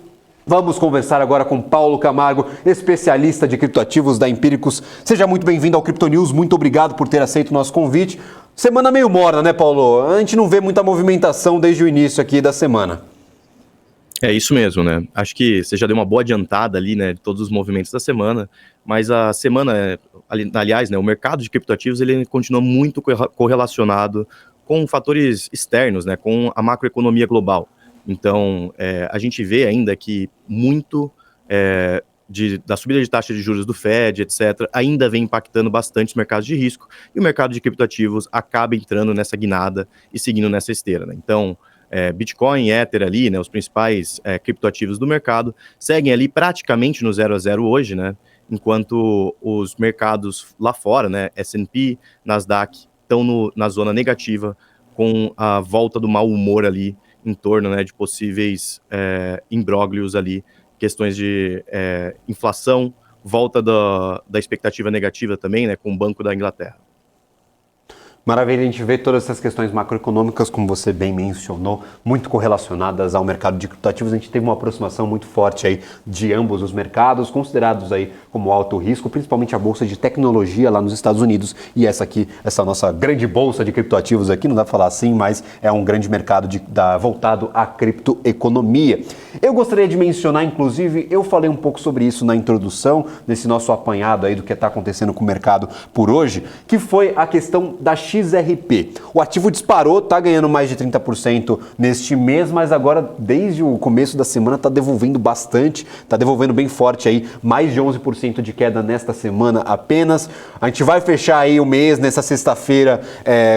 Speaker 14: vamos conversar agora com Paulo Camargo, especialista de criptoativos da Empíricos. Seja muito bem-vindo ao Crypto News, muito obrigado por ter aceito o nosso convite. Semana meio morna, né, Paulo? A gente não vê muita movimentação desde o início aqui da semana.
Speaker 15: É isso mesmo, né? Acho que você já deu uma boa adiantada ali, né, de todos os movimentos da semana, mas a semana, aliás, né, o mercado de criptoativos, ele continua muito correlacionado com fatores externos, né, com a macroeconomia global. Então, a gente vê ainda que muito da subida de taxa de juros do Fed, etc., ainda vem impactando bastante os mercados de risco, e o mercado de criptoativos acaba entrando nessa guinada e seguindo nessa esteira, né? Então, Bitcoin e Ether ali, né, os principais criptoativos do mercado, seguem ali praticamente no 0 a 0 hoje, né, enquanto os mercados lá fora, né, S&P, Nasdaq, estão na zona negativa, com a volta do mau humor ali em torno, né, de possíveis imbróglios ali, questões de inflação, volta da expectativa negativa também, né, com o Banco da Inglaterra.
Speaker 14: Maravilha, a gente vê todas essas questões macroeconômicas, como você bem mencionou, muito correlacionadas ao mercado de criptoativos. A gente teve uma aproximação muito forte aí de ambos os mercados, considerados aí como alto risco, principalmente a bolsa de tecnologia lá nos Estados Unidos, e essa nossa grande bolsa de criptoativos aqui, não dá para falar assim, mas é um grande mercado voltado à criptoeconomia. Eu gostaria de mencionar, inclusive, eu falei um pouco sobre isso na introdução, nesse nosso apanhado aí do que está acontecendo com o mercado por hoje, que foi a questão da XRP. O ativo disparou, está ganhando mais de 30% neste mês, mas agora, desde o começo da semana, está devolvendo bastante, está devolvendo bem forte aí, mais de 11% de queda nesta semana apenas. A gente vai fechar aí o mês nessa sexta-feira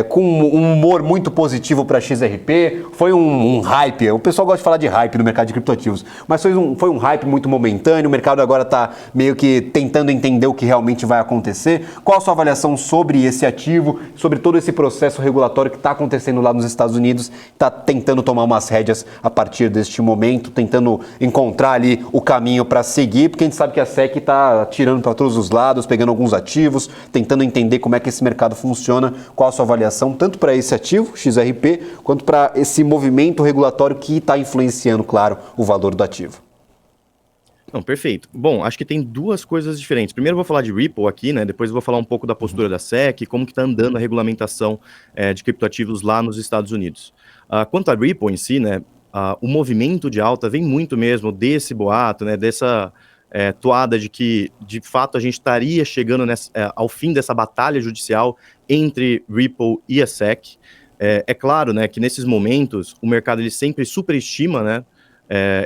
Speaker 14: com um humor muito positivo para a XRP. Foi um hype, o pessoal gosta de falar de hype no mercado de criptoativos, mas foi um hype muito momentâneo. O mercado agora está meio que tentando entender o que realmente vai acontecer. Qual a sua avaliação sobre esse ativo, sobre todo esse processo regulatório que está acontecendo lá nos Estados Unidos? Está tentando tomar umas rédeas a partir deste momento, tentando encontrar ali o caminho para seguir, porque a gente sabe que a SEC está atirando para todos os lados, pegando alguns ativos, tentando entender como é que esse mercado funciona. Qual a sua avaliação, tanto para esse ativo, XRP, quanto para esse movimento regulatório que está influenciando, claro, o valor do ativo?
Speaker 15: Não, perfeito. Bom, acho que tem duas coisas diferentes. Primeiro eu vou falar de Ripple aqui, né? Depois eu vou falar um pouco da postura da SEC, como que está andando a regulamentação de criptoativos lá nos Estados Unidos. Quanto a Ripple em si, né? O movimento de alta vem muito mesmo desse boato, né? Dessa toada de que, de fato, a gente estaria chegando ao fim dessa batalha judicial entre Ripple e a SEC. É claro, né, que nesses momentos o mercado ele sempre superestima, né,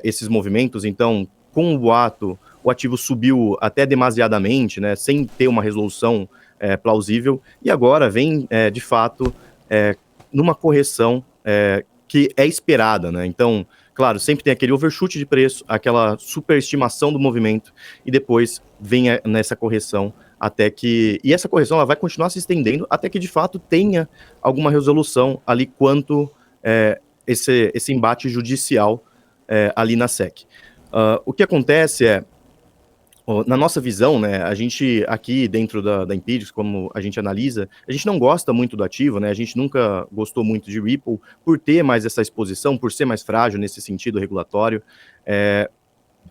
Speaker 15: esses movimentos. Então, com o boato, o ativo subiu até demasiadamente, né, sem ter uma resolução plausível, e agora vem, de fato, numa correção que é esperada, né? Então, claro, sempre tem aquele overshoot de preço, aquela superestimação do movimento, e depois vem nessa correção até que... E essa correção ela vai continuar se estendendo até que, de fato, tenha alguma resolução ali quanto esse embate judicial ali na SEC. O que acontece na nossa visão, né, a gente aqui dentro da Empíricos, como a gente analisa, a gente não gosta muito do ativo, né, a gente nunca gostou muito de Ripple por ter mais essa exposição, por ser mais frágil nesse sentido regulatório.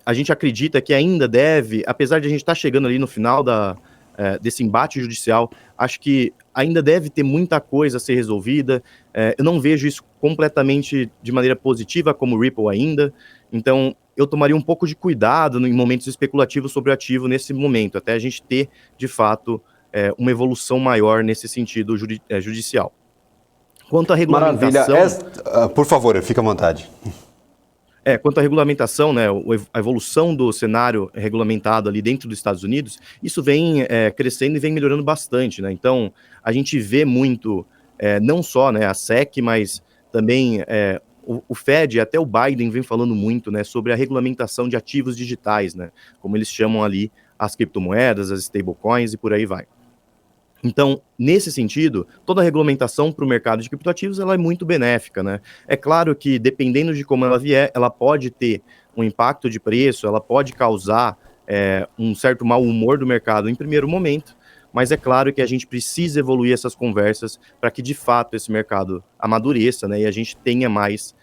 Speaker 15: A gente acredita que ainda deve, apesar de a gente estar chegando ali no final desse embate judicial, acho que ainda deve ter muita coisa a ser resolvida. Eu não vejo isso completamente de maneira positiva como o Ripple ainda, então eu tomaria um pouco de cuidado em momentos especulativos sobre o ativo nesse momento, até a gente ter, de fato, uma evolução maior nesse sentido judicial. Quanto à regulamentação...
Speaker 14: Maravilha. Por favor, fica à vontade.
Speaker 15: Quanto à regulamentação, né, a evolução do cenário regulamentado ali dentro dos Estados Unidos, isso vem crescendo e vem melhorando bastante, né? Então, a gente vê muito, não só, né, a SEC, mas também o Fed, até o Biden vem falando muito, né, sobre a regulamentação de ativos digitais, né, como eles chamam ali as criptomoedas, as stablecoins e por aí vai. Então, nesse sentido, toda a regulamentação para o mercado de criptoativos ela é muito benéfica, né? É claro que, dependendo de como ela vier, ela pode ter um impacto de preço, ela pode causar um certo mau humor do mercado em primeiro momento, mas é claro que a gente precisa evoluir essas conversas para que, de fato, esse mercado amadureça, né, e a gente tenha mais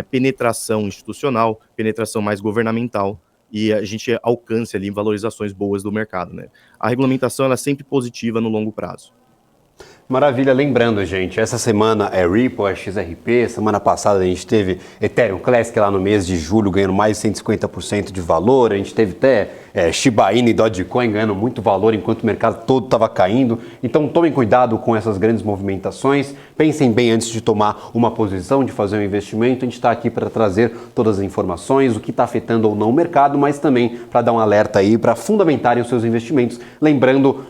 Speaker 15: penetração institucional, penetração mais governamental, e a gente alcance ali valorizações boas do mercado, né? A regulamentação ela é sempre positiva no longo prazo.
Speaker 14: Maravilha, lembrando, gente, essa semana é Ripple, é XRP, semana passada a gente teve Ethereum Classic lá no mês de julho ganhando mais de 150% de valor, a gente teve até Shiba Inu e Dogecoin ganhando muito valor enquanto o mercado todo estava caindo, então tomem cuidado com essas grandes movimentações, pensem bem antes de tomar uma posição, de fazer um investimento, a gente está aqui para trazer todas as informações, o que está afetando ou não o mercado, mas também para dar um alerta aí, para fundamentarem os seus investimentos, lembrando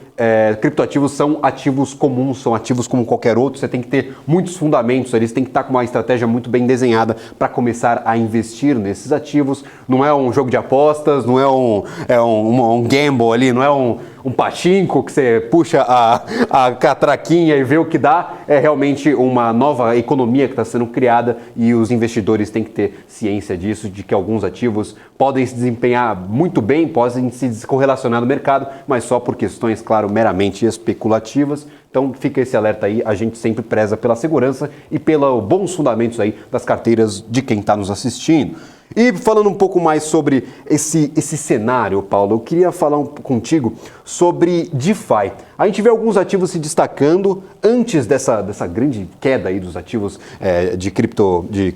Speaker 14: criptoativos são ativos comuns, são ativos como qualquer outro, você tem que ter muitos fundamentos, eles têm que estar com uma estratégia muito bem desenhada para começar a investir nesses ativos, não é um jogo de apostas, não é um gamble ali, não é um pachinko que você puxa a catraquinha e vê o que dá, é realmente uma nova economia que está sendo criada e os investidores têm que ter ciência disso, de que alguns ativos podem se desempenhar muito bem, podem se descorrelacionar no mercado, mas só por questões, claro, meramente especulativas. Então fica esse alerta aí, a gente sempre preza pela segurança e pelos bons fundamentos aí das carteiras de quem está nos assistindo. E falando um pouco mais sobre esse cenário, Paulo, eu queria falar contigo sobre DeFi. A gente vê alguns ativos se destacando antes dessa grande queda aí dos ativos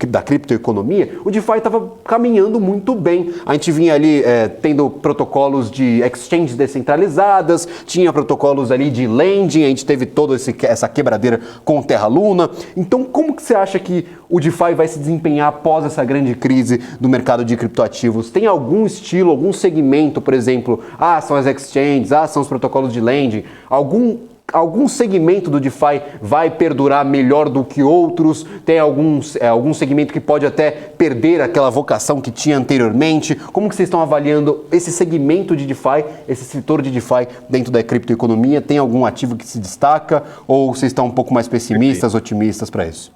Speaker 14: da criptoeconomia. O DeFi estava caminhando muito bem. A gente vinha ali tendo protocolos de exchanges descentralizadas, tinha protocolos ali de lending, a gente teve toda essa quebradeira com o Terra Luna. Então, como que você acha que o DeFi vai se desempenhar após essa grande crise do mercado de criptoativos? Tem algum estilo, algum segmento, por exemplo, são as exchanges, são os protocolos de lending, algum segmento do DeFi vai perdurar melhor do que outros? Tem algum segmento que pode até perder aquela vocação que tinha anteriormente? Como que vocês estão avaliando esse segmento de DeFi, esse setor de DeFi dentro da criptoeconomia? Tem algum ativo que se destaca ou vocês estão um pouco mais pessimistas, otimistas para isso?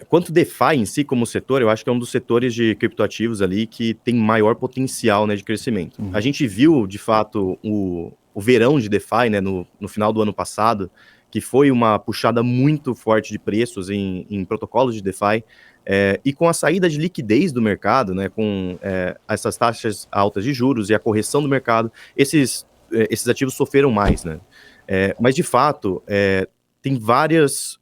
Speaker 15: Quanto DeFi em si como setor, eu acho que é um dos setores de criptoativos ali que tem maior potencial, né, de crescimento. A gente viu, de fato, o verão de DeFi, né, no final do ano passado, que foi uma puxada muito forte de preços em protocolos de DeFi, e com a saída de liquidez do mercado, né, com essas taxas altas de juros e a correção do mercado, esses ativos sofreram mais, né? Mas, de fato, tem vários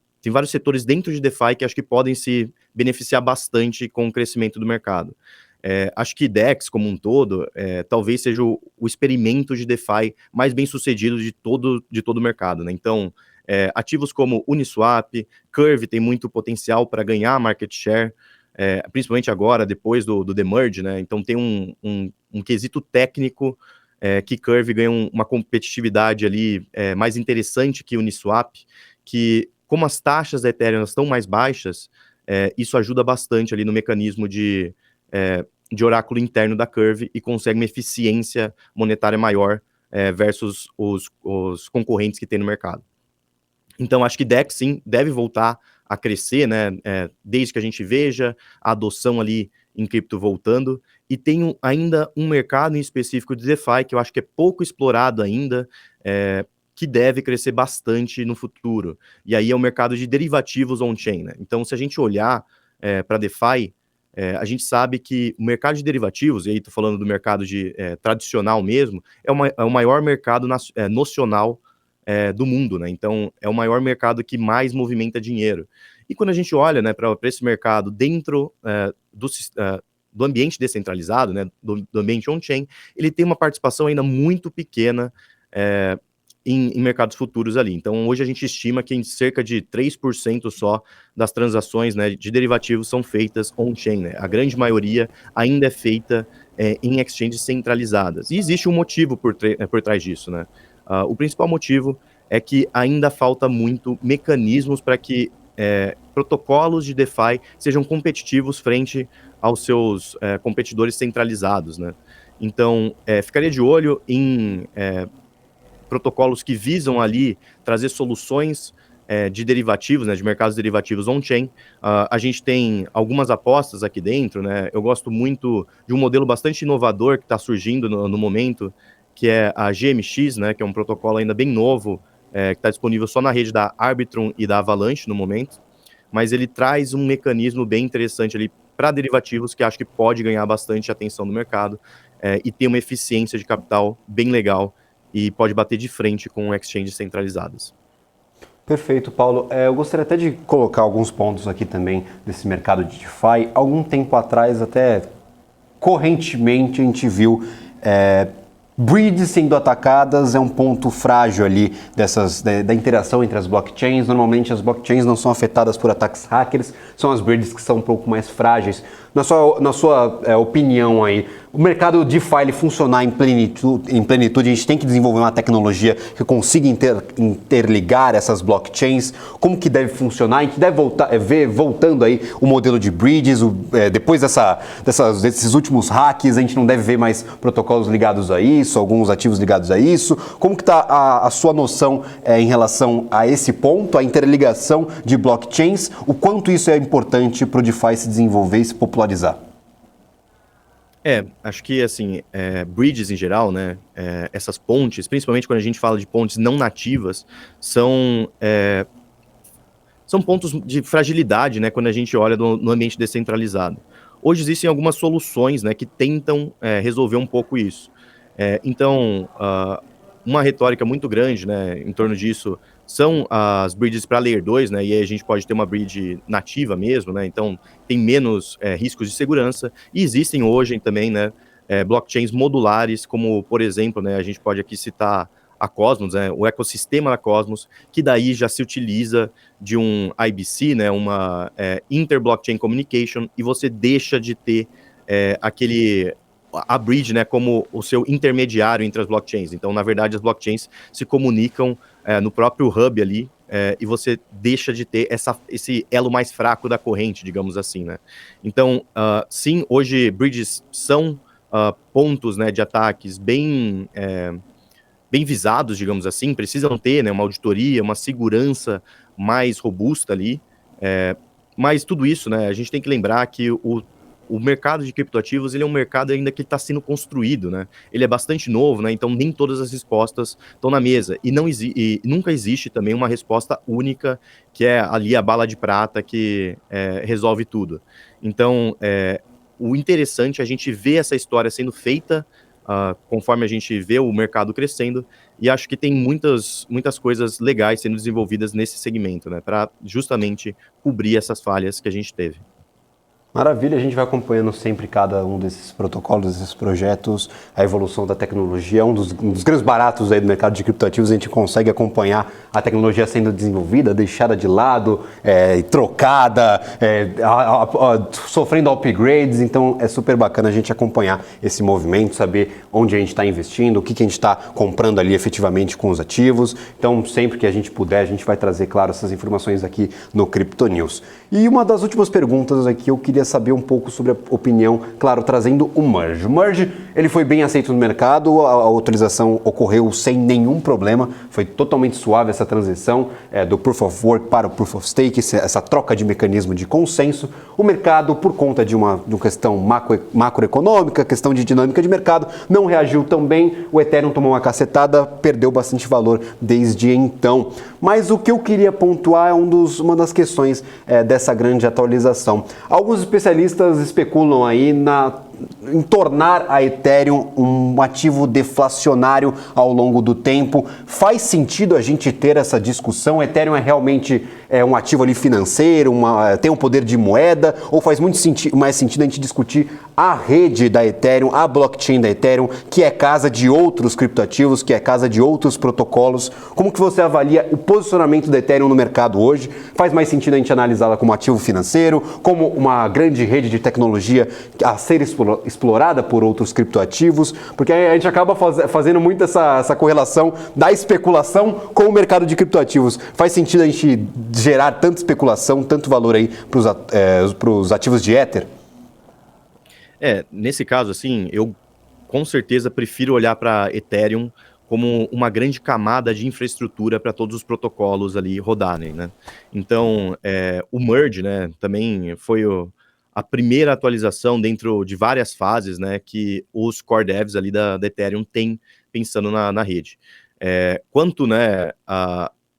Speaker 15: setores dentro de DeFi que acho que podem se beneficiar bastante com o crescimento do mercado. Acho que DEX, como um todo, talvez seja o experimento de DeFi mais bem sucedido de todo o mercado, né? Então, ativos como Uniswap, Curve tem muito potencial para ganhar market share, principalmente agora, depois do demerge, né? Então tem um quesito técnico que Curve ganha uma competitividade ali mais interessante que Uniswap, que como as taxas da Ethereum estão mais baixas, isso ajuda bastante ali no mecanismo de oráculo interno da Curve e consegue uma eficiência monetária maior versus os concorrentes que tem no mercado. Então, acho que DEX, sim, deve voltar a crescer, né, desde que a gente veja a adoção ali em cripto voltando, e tem ainda um mercado em específico de DeFi que eu acho que é pouco explorado ainda, que deve crescer bastante no futuro, e aí é o mercado de derivativos on-chain, né? Então, se a gente olhar para DeFi, a gente sabe que o mercado de derivativos, e aí estou falando do mercado tradicional mesmo, é o maior mercado nocional do mundo, né? Então, é o maior mercado que mais movimenta dinheiro. E quando a gente olha, né, para esse mercado dentro do ambiente descentralizado, né, do ambiente on-chain, ele tem uma participação ainda muito pequena em mercados futuros ali. Então, hoje a gente estima que em cerca de 3% só das transações, né, de derivativos são feitas on-chain, né? A grande maioria ainda é feita em exchanges centralizadas. E existe um motivo por trás disso, né? O principal motivo é que ainda falta muito mecanismos para que protocolos de DeFi sejam competitivos frente aos seus competidores centralizados, né? Então, ficaria de olho em protocolos que visam ali trazer soluções de derivativos, né, de mercados derivativos on-chain. A gente tem algumas apostas aqui dentro, né? Eu gosto muito de um modelo bastante inovador que está surgindo no momento, que é a GMX, né, que é um protocolo ainda bem novo, que está disponível só na rede da Arbitrum e da Avalanche no momento, mas ele traz um mecanismo bem interessante ali para derivativos que acho que pode ganhar bastante atenção no mercado e ter uma eficiência de capital bem legal e pode bater de frente com exchanges centralizadas.
Speaker 14: Perfeito, Paulo. Eu gostaria até de colocar alguns pontos aqui também desse mercado de DeFi. Algum tempo atrás, até correntemente, a gente viu bridges sendo atacadas, é um ponto frágil ali da interação entre as blockchains. Normalmente as blockchains não são afetadas por ataques hackers, são as bridges que são um pouco mais frágeis. Na sua opinião aí, o mercado DeFi ele funcionar em plenitude, a gente tem que desenvolver uma tecnologia que consiga interligar essas blockchains. Como que deve funcionar? A gente deve ver voltando aí o modelo de bridges, depois desses últimos hacks, a gente não deve ver mais protocolos ligados a isso, alguns ativos ligados a isso. Como que está a sua noção em relação a esse ponto, a interligação de blockchains, o quanto isso é importante para o DeFi se desenvolver e se popularizar?
Speaker 15: Acho que, assim, bridges em geral, né, essas pontes, principalmente quando a gente fala de pontes não nativas, são pontos de fragilidade, né, quando a gente olha no ambiente descentralizado. Hoje existem algumas soluções, né, que tentam resolver um pouco isso. Então, uma retórica muito grande, né, em torno disso são as bridges para Layer 2, né, e aí a gente pode ter uma bridge nativa mesmo, né, então tem menos riscos de segurança, e existem hoje também, né, blockchains modulares, como, por exemplo, né, a gente pode aqui citar a Cosmos, né, o ecossistema da Cosmos, que daí já se utiliza de um IBC, né, uma Inter-Blockchain Communication, e você deixa de ter a bridge, né, como o seu intermediário entre as blockchains. Então, na verdade, as blockchains se comunicam no próprio hub ali, e você deixa de ter esse elo mais fraco da corrente, digamos assim, né? Então, sim, hoje bridges são pontos, né, de ataques bem visados, digamos assim, precisam ter, né, uma auditoria, uma segurança mais robusta ali, mas tudo isso, né, a gente tem que lembrar que o o mercado de criptoativos, ele é um mercado ainda que está sendo construído, né? Ele é bastante novo, né? Então nem todas as respostas estão na mesa. E nunca existe também uma resposta única, que é ali a bala de prata que resolve tudo. Então, o interessante é a gente ver essa história sendo feita conforme a gente vê o mercado crescendo, e acho que tem muitas coisas legais sendo desenvolvidas nesse segmento, né, para justamente cobrir essas falhas que a gente teve.
Speaker 14: Maravilha, a gente vai acompanhando sempre cada um desses protocolos, desses projetos, a evolução da tecnologia. Um dos grandes baratos aí do mercado de criptoativos, a gente consegue acompanhar a tecnologia sendo desenvolvida, deixada de lado, trocada, sofrendo upgrades. Então é super bacana a gente acompanhar esse movimento, saber onde a gente está investindo, o que a gente está comprando ali efetivamente com os ativos. Então sempre que a gente puder, a gente vai trazer, claro, essas informações aqui no Crypto News. E uma das últimas perguntas aqui, eu queria saber um pouco sobre a opinião, claro, trazendo o Merge. O Merge, ele foi bem aceito no mercado, a utilização ocorreu sem nenhum problema, foi totalmente suave essa transição do Proof of Work para o Proof of Stake, essa troca de mecanismo de consenso. O mercado, por conta de uma questão macroeconômica, questão de dinâmica de mercado, não reagiu tão bem, o Ethereum tomou uma cacetada, perdeu bastante valor desde então. Mas o que eu queria pontuar é uma das questões dessa grande atualização. Alguns especialistas especulam aí em tornar a Ethereum um ativo deflacionário ao longo do tempo. Faz sentido a gente ter essa discussão? O Ethereum é realmente um ativo ali financeiro, tem um poder de moeda, ou faz muito mais sentido a gente discutir a rede da Ethereum, a blockchain da Ethereum, que é casa de outros criptoativos, que é casa de outros protocolos? Como que você avalia o posicionamento da Ethereum no mercado hoje? Faz mais sentido a gente analisá-la como ativo financeiro, como uma grande rede de tecnologia a ser explorada por outros criptoativos? Porque a gente acaba fazendo muito essa correlação da especulação com o mercado de criptoativos. Faz sentido a gente gerar tanta especulação, tanto valor aí para os ativos de Ether?
Speaker 15: Nesse caso, assim, eu com certeza prefiro olhar para Ethereum como uma grande camada de infraestrutura para todos os protocolos ali rodarem, né? Então, o Merge, né, também foi a primeira atualização dentro de várias fases, né, que os core devs ali da Ethereum têm pensando na rede. Quanto, né,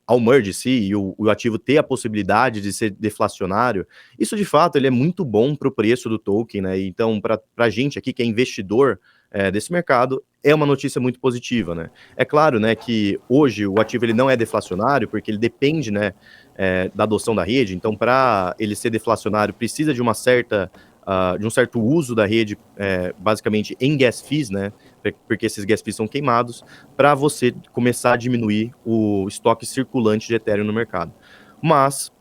Speaker 15: ao Merge em si, e o ativo ter a possibilidade de ser deflacionário, isso de fato ele é muito bom para o preço do token, né? Então, para a gente aqui que é investidor desse mercado, é uma notícia muito positiva, né? É claro, né, que hoje o ativo ele não é deflacionário, porque ele depende, né, da adoção da rede. Então, para ele ser deflacionário, precisa de um certo uso da rede, basicamente em gas fees, né? Porque esses gas fees são queimados, para você começar a diminuir o estoque circulante de Ethereum no mercado. Mas,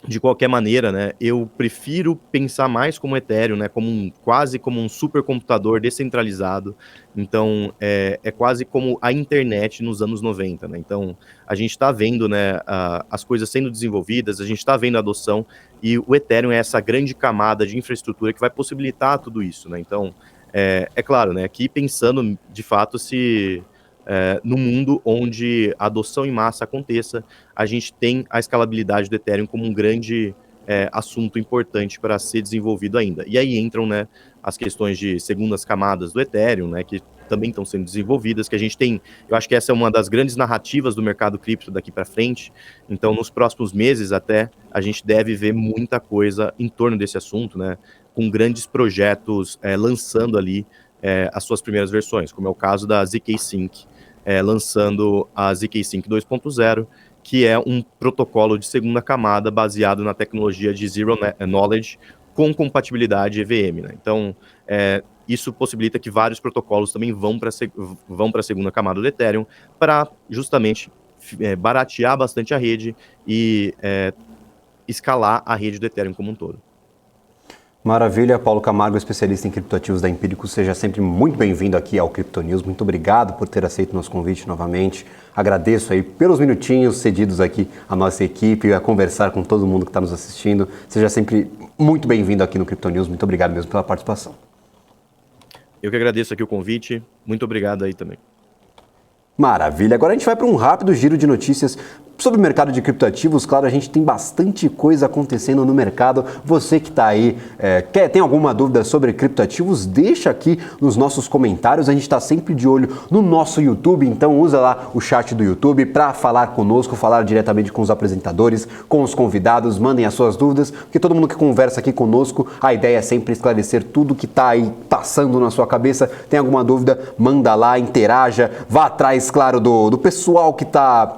Speaker 15: de qualquer maneira, né, eu prefiro pensar mais como Ethereum, né, quase como um supercomputador descentralizado. Então, é quase como a internet nos anos 90, né? Então, a gente está vendo, né, as coisas sendo desenvolvidas, a gente está vendo a adoção, e o Ethereum é essa grande camada de infraestrutura que vai possibilitar tudo isso, né? Então, é claro, né, aqui pensando, de fato, se no mundo onde a adoção em massa aconteça, a gente tem a escalabilidade do Ethereum como um grande assunto importante para ser desenvolvido ainda. E aí entram, né, as questões de segundas camadas do Ethereum, né, que também estão sendo desenvolvidas, que a gente tem, eu acho que essa é uma das grandes narrativas do mercado cripto daqui para frente. Então, nos próximos meses até, a gente deve ver muita coisa em torno desse assunto, né, com grandes projetos lançando ali as suas primeiras versões, como é o caso da ZK Sync, lançando a ZK Sync 2.0, que é um protocolo de segunda camada baseado na tecnologia de Zero Knowledge com compatibilidade EVM, né? Então, isso possibilita que vários protocolos também vão para a segunda camada do Ethereum para justamente baratear bastante a rede e escalar a rede do Ethereum como um todo.
Speaker 14: Maravilha, Paulo Camargo, especialista em criptoativos da Empírico, seja sempre muito bem-vindo aqui ao Crypto News. Muito obrigado por ter aceito nosso convite novamente. Agradeço aí pelos minutinhos cedidos aqui à nossa equipe, a conversar com todo mundo que está nos assistindo. Seja sempre muito bem-vindo aqui no Crypto News. Muito obrigado mesmo pela participação.
Speaker 15: Eu que agradeço aqui o convite. Muito obrigado aí também.
Speaker 14: Maravilha. Agora a gente vai para um rápido giro de notícias sobre o mercado de criptoativos, claro, a gente tem bastante coisa acontecendo no mercado. Você que está aí, tem alguma dúvida sobre criptoativos, deixa aqui nos nossos comentários. A gente está sempre de olho no nosso YouTube, então usa lá o chat do YouTube para falar conosco, falar diretamente com os apresentadores, com os convidados, mandem as suas dúvidas, porque todo mundo que conversa aqui conosco, a ideia é sempre esclarecer tudo que está aí passando na sua cabeça. Tem alguma dúvida, manda lá, interaja, vá atrás, claro, do pessoal que está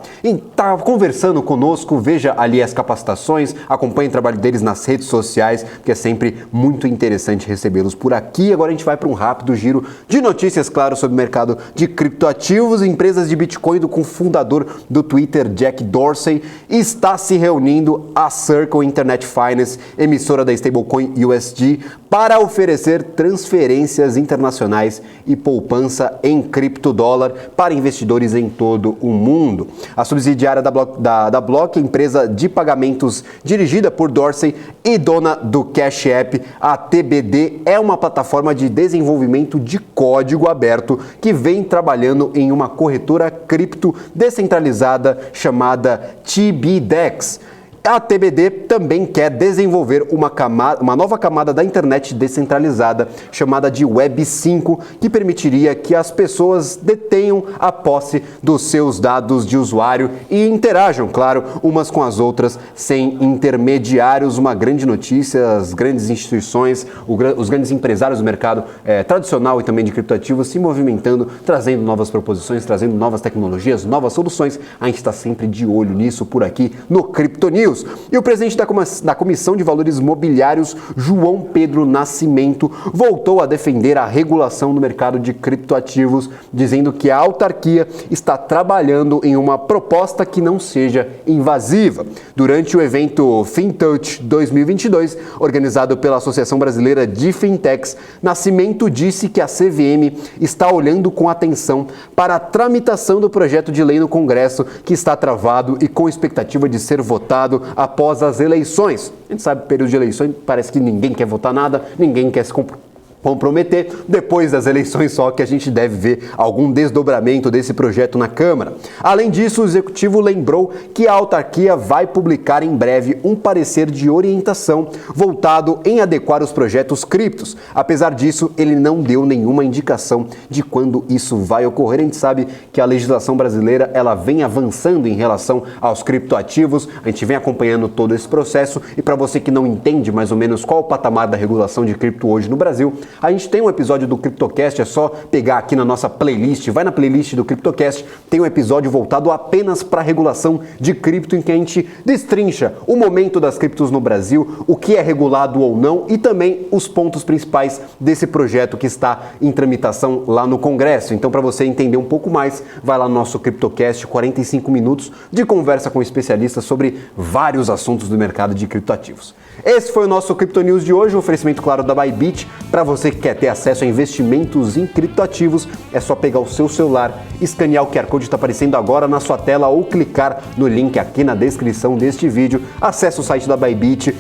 Speaker 14: conversando conosco, veja ali as capacitações, acompanhe o trabalho deles nas redes sociais, que é sempre muito interessante recebê-los por aqui. Agora a gente vai para um rápido giro de notícias, claro, sobre o mercado de criptoativos. Empresas de Bitcoin, com o fundador do Twitter, Jack Dorsey, está se reunindo a Circle Internet Finance, emissora da stablecoin USD, para oferecer transferências internacionais e poupança em criptodólar para investidores em todo o mundo. A subsidiária da Block, empresa de pagamentos dirigida por Dorsey e dona do Cash App, a TBD, é uma plataforma de desenvolvimento de código aberto que vem trabalhando em uma corretora cripto descentralizada chamada TBDEX. A TBD também quer desenvolver uma nova camada da internet descentralizada chamada de Web 5, que permitiria que as pessoas detenham a posse dos seus dados de usuário e interajam, claro, umas com as outras sem intermediários. Uma grande notícia, as grandes instituições, os grandes empresários do mercado tradicional e também de criptoativos se movimentando, trazendo novas proposições, trazendo novas tecnologias, novas soluções. A gente está sempre de olho nisso por aqui no Crypto News. E o presidente da Comissão de Valores Mobiliários, João Pedro Nascimento, voltou a defender a regulação no mercado de criptoativos, dizendo que a autarquia está trabalhando em uma proposta que não seja invasiva. Durante o evento FinTouch 2022, organizado pela Associação Brasileira de Fintechs, Nascimento disse que a CVM está olhando com atenção para a tramitação do projeto de lei no Congresso, que está travado e com expectativa de ser votado após as eleições. A gente sabe, período de eleições, parece que ninguém quer votar nada, ninguém quer se comprometer. Depois das eleições só que a gente deve ver algum desdobramento desse projeto na Câmara. Além disso, o Executivo lembrou que a autarquia vai publicar em breve um parecer de orientação voltado em adequar os projetos criptos. Apesar disso, ele não deu nenhuma indicação de quando isso vai ocorrer. A gente sabe que a legislação brasileira ela vem avançando em relação aos criptoativos. A gente vem acompanhando todo esse processo e para você que não entende mais ou menos qual o patamar da regulação de cripto hoje no Brasil, a gente tem um episódio do CryptoCast, é só pegar aqui na nossa playlist, vai na playlist do CryptoCast, tem um episódio voltado apenas para a regulação de cripto, em que a gente destrincha o momento das criptos no Brasil, o que é regulado ou não e também os pontos principais desse projeto que está em tramitação lá no Congresso. Então, para você entender um pouco mais, vai lá no nosso CryptoCast, 45 minutos de conversa com especialistas sobre vários assuntos do mercado de criptoativos. Esse foi o nosso Crypto News de hoje, um oferecimento, claro, da Bybit. Para você que quer ter acesso a investimentos em criptoativos, é só pegar o seu celular, escanear o QR Code que está aparecendo agora na sua tela ou clicar no link aqui na descrição deste vídeo. Acesse o site da Bybit,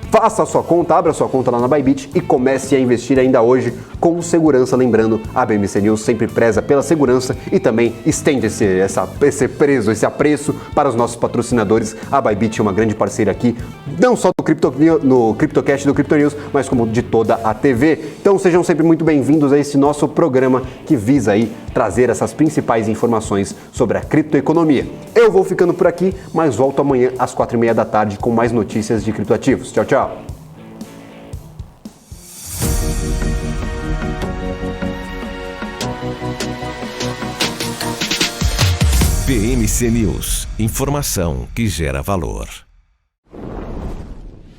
Speaker 14: faça a sua conta, abra a sua conta lá na Bybit e comece a investir ainda hoje com segurança. Lembrando, a BMC News sempre preza pela segurança e também estende esse apreço para os nossos patrocinadores. A Bybit é uma grande parceira aqui, não só no CryptoCast do Crypto News, mas como de toda a TV. Então sejam sempre muito bem-vindos a esse nosso programa que visa aí trazer essas principais informações sobre a criptoeconomia. Eu vou ficando por aqui, mas volto amanhã às 4h30 da tarde com mais notícias de criptoativos. Tchau, tchau!
Speaker 3: BMC News, informação que gera valor.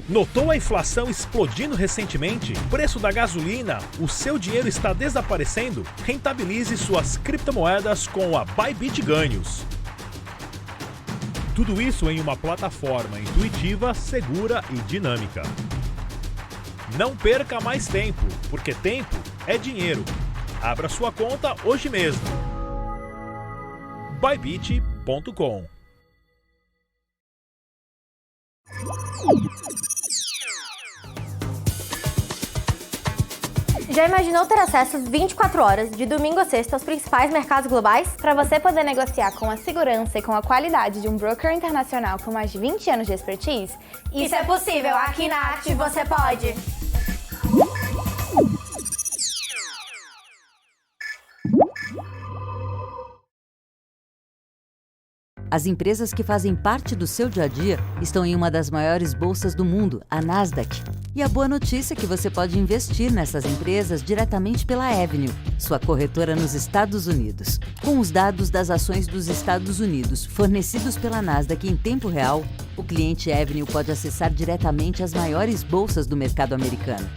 Speaker 5: Notou a inflação explodindo recentemente? Preço da gasolina? O seu dinheiro está desaparecendo? Rentabilize suas criptomoedas com a Bybit Ganhos. Tudo isso em uma plataforma intuitiva, segura e dinâmica. Não perca mais tempo, porque tempo é dinheiro. Abra sua conta hoje mesmo. Bybit.com.
Speaker 16: Já imaginou ter acesso 24 horas, de domingo a sexta, aos principais mercados globais?
Speaker 17: Para você poder negociar com a segurança e com a qualidade de um broker internacional com mais de 20 anos de expertise,
Speaker 16: Isso é possível. Aqui na Active você pode.
Speaker 6: As empresas que fazem parte do seu dia a dia estão em uma das maiores bolsas do mundo, a Nasdaq. E a boa notícia é que você pode investir nessas empresas diretamente pela Avenue, sua corretora nos Estados Unidos. Com os dados das ações dos Estados Unidos fornecidos pela Nasdaq em tempo real, o cliente Avenue pode acessar diretamente as maiores bolsas do mercado americano.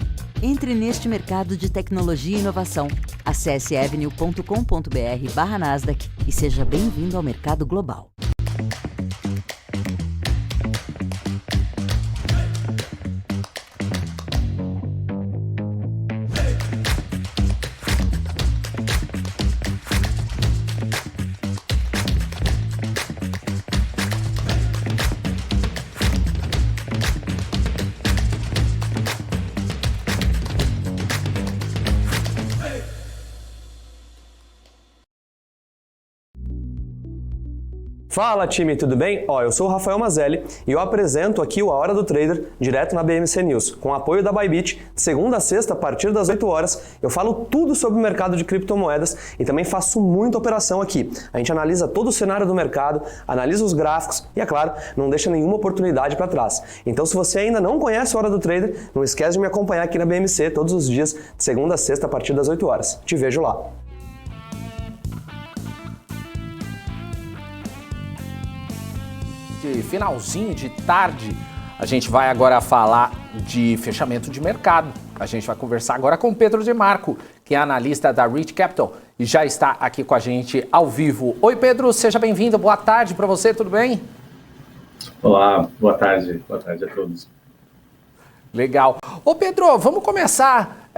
Speaker 6: Entre neste mercado de tecnologia e inovação. Acesse avenue.com.br/Nasdaq e seja bem-vindo ao mercado global.
Speaker 7: Fala time, tudo bem? Eu sou o Rafael Mazelli e eu apresento aqui o A Hora do Trader direto na BMC News. Com o apoio da Bybit, de segunda a sexta, a partir das 8 horas, eu falo tudo sobre o mercado de criptomoedas e também faço muita operação aqui. A gente analisa todo o cenário do mercado, analisa os gráficos e, é claro, não deixa nenhuma oportunidade para trás. Então, se você ainda não conhece a Hora do Trader, não esquece de me acompanhar aqui na BMC todos os dias, de segunda a sexta, a partir das 8 horas. Te vejo lá.
Speaker 1: Finalzinho de tarde, a gente vai agora falar de fechamento de mercado. A gente vai conversar agora com o Pedro De Marco, que é analista da Rich Capital e já está aqui com a gente ao vivo. Oi Pedro, seja bem-vindo, boa tarde para você, tudo bem?
Speaker 18: Olá, boa tarde a todos.
Speaker 1: Legal. Ô Pedro, vamos começar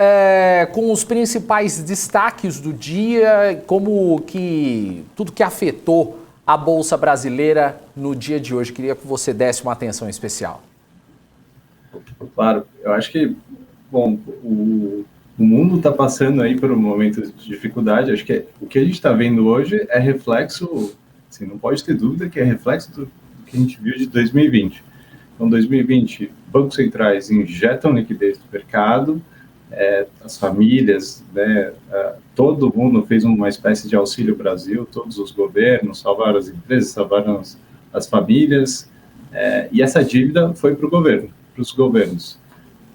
Speaker 1: com os principais destaques do dia, como que tudo que afetou a Bolsa Brasileira no dia de hoje. Queria que você desse uma atenção especial.
Speaker 18: Claro, eu acho que, bom, o mundo está passando aí por um momento de dificuldade. Acho que o que a gente está vendo hoje é reflexo, assim, não pode ter dúvida que é reflexo do que a gente viu de 2020. Então, 2020, bancos centrais injetam liquidez no mercado, as famílias, né, todo mundo fez uma espécie de auxílio Brasil, todos os governos salvaram as empresas, salvaram as famílias, e essa dívida foi para os governos.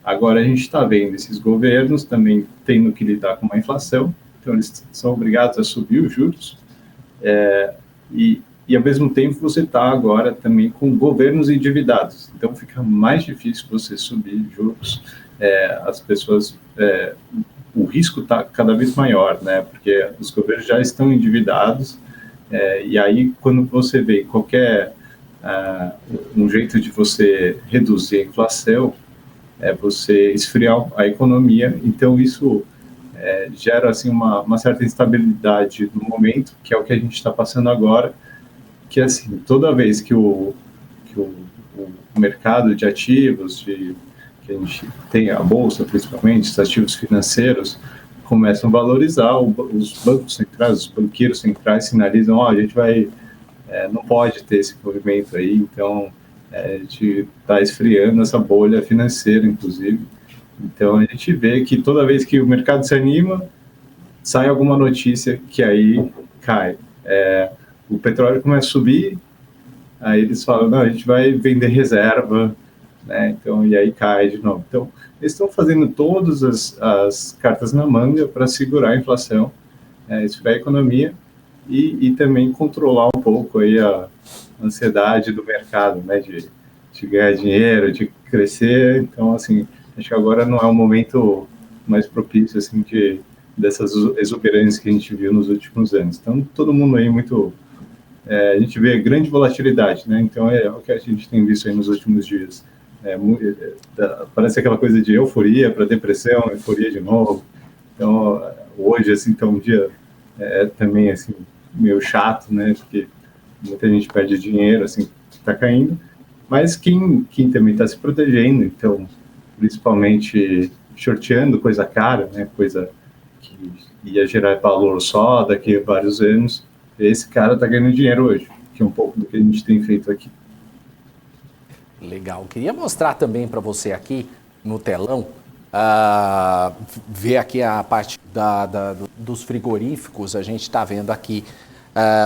Speaker 18: Agora a gente está vendo esses governos também tendo que lidar com uma inflação, então eles são obrigados a subir os juros, e ao mesmo tempo você está agora também com governos endividados, então fica mais difícil você subir juros. As pessoas, o risco está cada vez maior, né? Porque os governos já estão endividados, e aí quando você vê qualquer um jeito de você reduzir a inflação, você esfriar a economia, então isso gera assim uma certa instabilidade no momento, que é o que a gente está passando agora, que assim, toda vez que o mercado de ativos, que a gente tem a bolsa, principalmente, os ativos financeiros, começam a valorizar, os bancos centrais, os banqueiros centrais sinalizam, a gente vai, não pode ter esse movimento aí, então a gente está esfriando essa bolha financeira, inclusive. Então a gente vê que toda vez que o mercado se anima, sai alguma notícia que aí cai. O petróleo começa a subir, aí eles falam, não, a gente vai vender reserva, né? Então, e aí cai de novo. Então, eles estão fazendo todas as cartas na manga para segurar a inflação, esfriar a economia e também controlar um pouco aí a ansiedade do mercado, né? De ganhar dinheiro, de crescer. Então, assim, acho que agora não é o momento mais propício, assim, dessas exuberâncias que a gente viu nos últimos anos. Então, todo mundo aí muito... a gente vê grande volatilidade, né? Então, é o que a gente tem visto aí nos últimos dias. Parece aquela coisa de euforia para depressão, euforia de novo. Então, hoje, assim, tá um dia também, assim, meio chato, né? Porque muita gente perde dinheiro, assim, está caindo. Mas quem também está se protegendo, então, principalmente shorteando coisa cara, né, coisa que ia gerar valor só daqui a vários anos. Esse cara está ganhando dinheiro hoje, que é um pouco do que a gente tem feito aqui.
Speaker 1: Legal. Queria mostrar também para você aqui no telão, ver aqui a parte dos frigoríficos. A gente está vendo aqui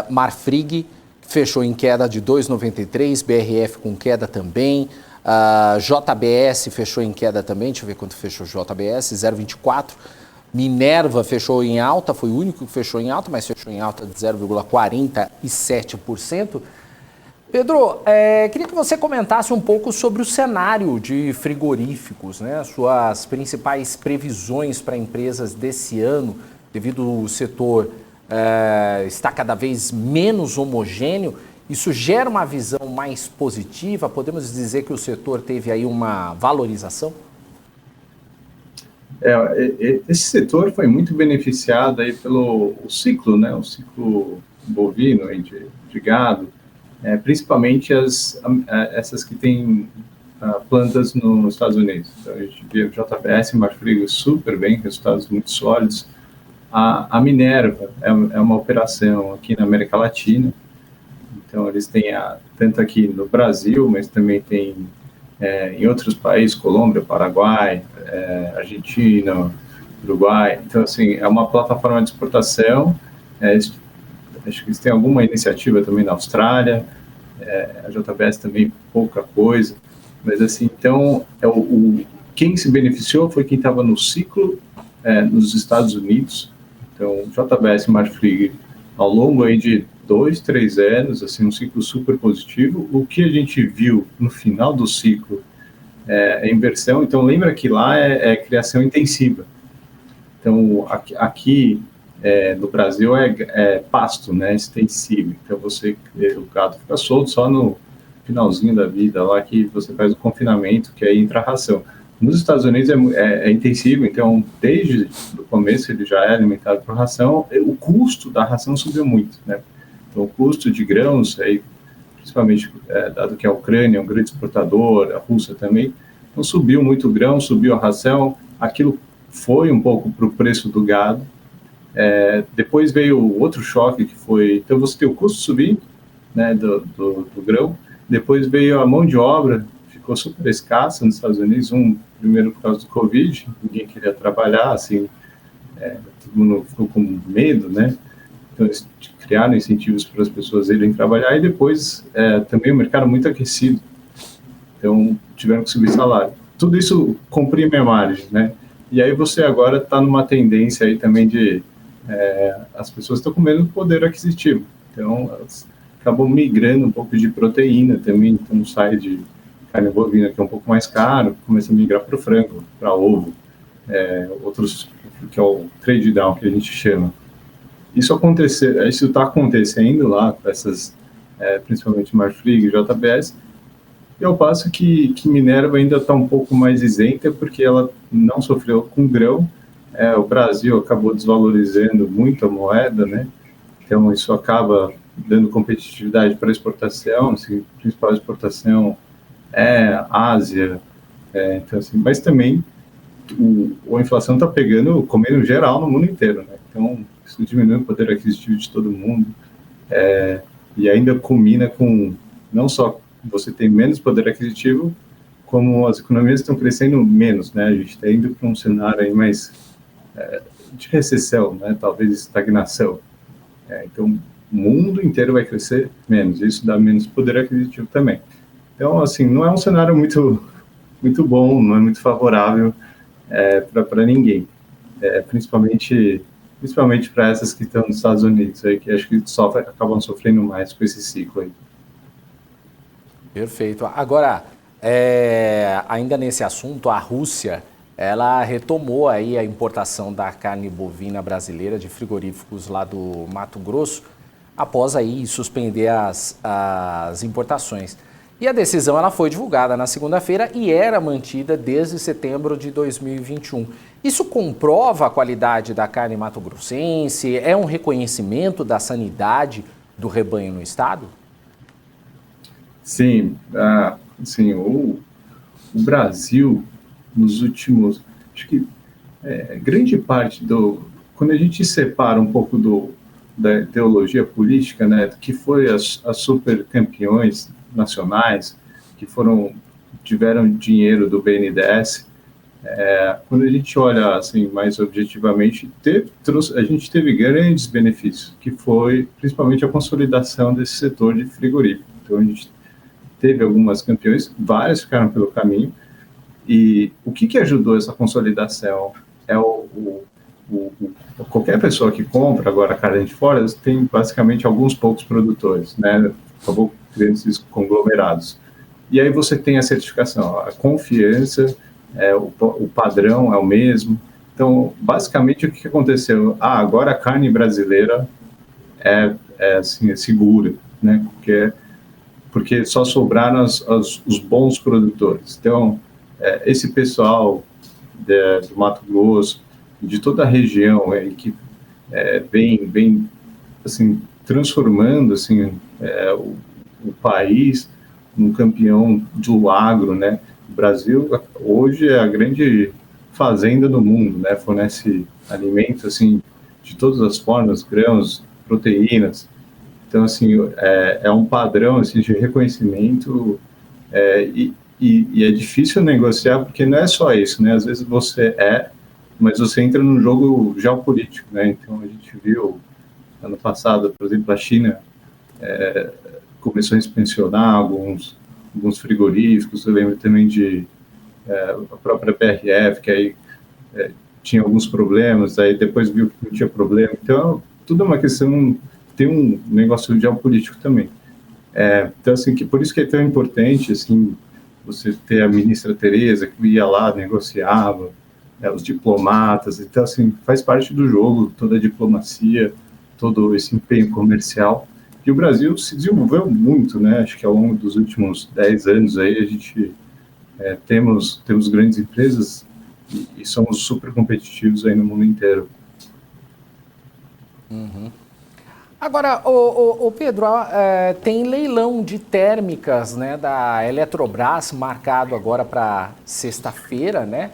Speaker 1: Marfrig fechou em queda de 2,93, BRF com queda também, JBS fechou em queda também, deixa eu ver quanto fechou JBS, 0,24. Minerva fechou em alta, foi o único que fechou em alta, mas fechou em alta de 0,47%. Pedro, queria que você comentasse um pouco sobre o cenário de frigoríficos, né? Suas principais previsões para empresas desse ano, devido ao setor estar cada vez menos homogêneo. Isso gera uma visão mais positiva? Podemos dizer que o setor teve aí uma valorização?
Speaker 18: Esse setor foi muito beneficiado aí pelo ciclo, né? O ciclo bovino de gado, principalmente essas que têm plantas nos Estados Unidos. Então, a gente vê o JBS e Marfrig super bem, resultados muito sólidos. A Minerva é uma operação aqui na América Latina, então eles têm tanto aqui no Brasil, mas também tem em outros países, Colômbia, Paraguai, Argentina, Uruguai. Então, assim, é uma plataforma de exportação. Acho que eles têm alguma iniciativa também na Austrália, a JBS também pouca coisa, mas assim, então, quem se beneficiou foi quem estava no ciclo nos Estados Unidos. Então, JBS e Marfrig, ao longo aí de 2, 3 anos, assim, um ciclo super positivo. O que a gente viu no final do ciclo é inversão. Então, lembra que lá é criação intensiva. Então, aqui no Brasil é pasto, né, extensivo. Então, o gado fica solto só no finalzinho da vida, lá que você faz o confinamento, que aí entra a ração. Nos Estados Unidos é intensivo, então desde o começo ele já é alimentado por ração. O custo da ração subiu muito, né? Então o custo de grãos, aí, principalmente dado que a Ucrânia é um grande exportador, a Rússia também, então subiu muito o grão, subiu a ração, aquilo foi um pouco para o preço do gado. Depois veio outro choque que foi, então você tem o custo subindo, né, do grão, depois veio a mão de obra, ficou super escassa nos Estados Unidos, primeiro por causa do Covid, ninguém queria trabalhar, assim, todo mundo ficou com medo, né? Então eles criaram incentivos para as pessoas irem trabalhar, e depois também o mercado muito aquecido, então tiveram que subir salário. Tudo isso comprime a margem, né? E aí você agora está numa tendência aí também de as pessoas estão com menos poder aquisitivo, então elas acabam migrando um pouco de proteína também, então sai de carne bovina, que é um pouco mais caro, começa a migrar para o frango, para ovo, outros, que é o trade down, que a gente chama. Isso está acontecendo lá, com essas, principalmente Marfrig e JBS, e ao passo que Minerva ainda está um pouco mais isenta, porque ela não sofreu com grão. O Brasil acabou desvalorizando muito a moeda, né? Então isso acaba dando competitividade para a exportação, assim, a principal exportação Ásia, então, assim, mas também a inflação está comendo geral no mundo inteiro, né? Então isso diminui o poder aquisitivo de todo mundo, e ainda culmina com não só você tem menos poder aquisitivo, como as economias estão crescendo menos, né? A gente está indo para um cenário aí mais de recessão, né? Talvez estagnação. Então o mundo inteiro vai crescer menos, isso dá menos poder aquisitivo também. Então, assim, não é um cenário muito, muito bom, não é muito favorável para ninguém, principalmente para essas que estão nos Estados Unidos, aí, que acho que acabam sofrendo mais com esse ciclo aí.
Speaker 1: Perfeito. Agora, ainda nesse assunto, a Rússia, ela retomou aí a importação da carne bovina brasileira de frigoríficos lá do Mato Grosso, após aí suspender as importações. E a decisão ela foi divulgada na segunda-feira e era mantida desde setembro de 2021. Isso comprova a qualidade da carne mato-grossense? É um reconhecimento da sanidade do rebanho no estado?
Speaker 18: Sim, sim, o Brasil, nos últimos, acho que grande parte quando a gente separa um pouco da ideologia política, né, que foi as super campeões nacionais, que tiveram dinheiro do BNDES, quando a gente olha assim mais objetivamente, a gente teve grandes benefícios, que foi principalmente a consolidação desse setor de frigorífico. Então a gente teve algumas campeões, várias ficaram pelo caminho, e o que ajudou essa consolidação é qualquer pessoa que compra agora carne de fora tem basicamente alguns poucos produtores, né? Acabou criando esses conglomerados. E aí você tem a certificação, a confiança, o padrão é o mesmo. Então, basicamente, o que aconteceu? Agora a carne brasileira é segura, né? Porque só sobraram os bons produtores. Então, esse pessoal do Mato Grosso, de toda a região, que vem assim, transformando assim, o país num campeão do agro, né? O Brasil hoje é a grande fazenda do mundo, né? Fornece alimentos assim de todas as formas, grãos, proteínas. Então assim é um padrão assim de reconhecimento e é difícil negociar porque não é só isso, né? Às vezes mas você entra num jogo geopolítico, né? Então a gente viu ano passado, por exemplo, a China começou a inspecionar alguns frigoríficos. Eu lembro também de a própria BRF, que aí tinha alguns problemas, aí depois viu que não tinha problema. Então, tudo é uma questão, tem um negócio geopolítico também. Então, assim, por isso que é tão importante, assim, você ter a ministra Tereza, que ia lá, negociava, os diplomatas. Então, assim, faz parte do jogo, toda a diplomacia, todo esse empenho comercial. E o Brasil se desenvolveu muito, né? Acho que ao longo dos últimos 10 anos aí a gente temos grandes empresas e somos super competitivos aí no mundo inteiro.
Speaker 1: Uhum. Agora, o Pedro, tem leilão de térmicas, né, da Eletrobras marcado agora para sexta-feira, né?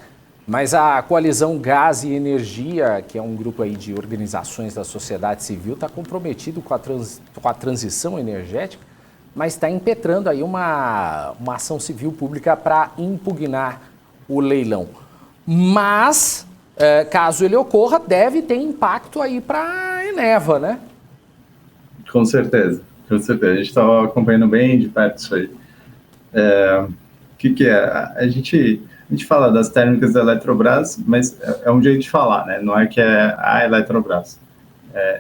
Speaker 1: Mas a Coalizão Gás e Energia, que é um grupo aí de organizações da sociedade civil, está comprometido com a transição energética, mas está impetrando aí uma ação civil pública para impugnar o leilão. Mas, caso ele ocorra, deve ter impacto aí para a Eneva, né?
Speaker 18: Com certeza, com certeza. A gente estava acompanhando bem de perto isso aí. O que é? A gente fala das térmicas da Eletrobras, mas é um jeito de falar, né? Não é que é a Eletrobras.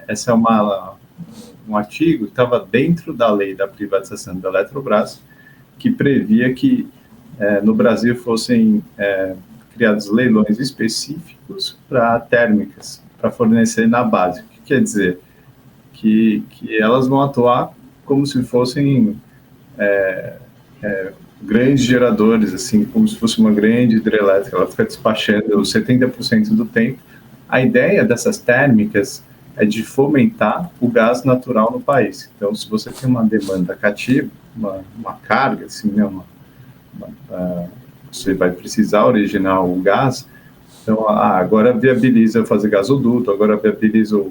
Speaker 18: Essa é um artigo que estava dentro da lei da privatização da Eletrobras, que previa que no Brasil fossem criados leilões específicos para térmicas, para fornecer na base. O que quer dizer? Que elas vão atuar como se fossem grandes geradores, assim, como se fosse uma grande hidrelétrica. Ela fica despachando 70% do tempo. A ideia dessas térmicas é de fomentar o gás natural no país. Então, se você tem uma demanda cativa, uma carga, assim, né, você vai precisar originar o gás, então, agora viabiliza fazer gasoduto, agora viabiliza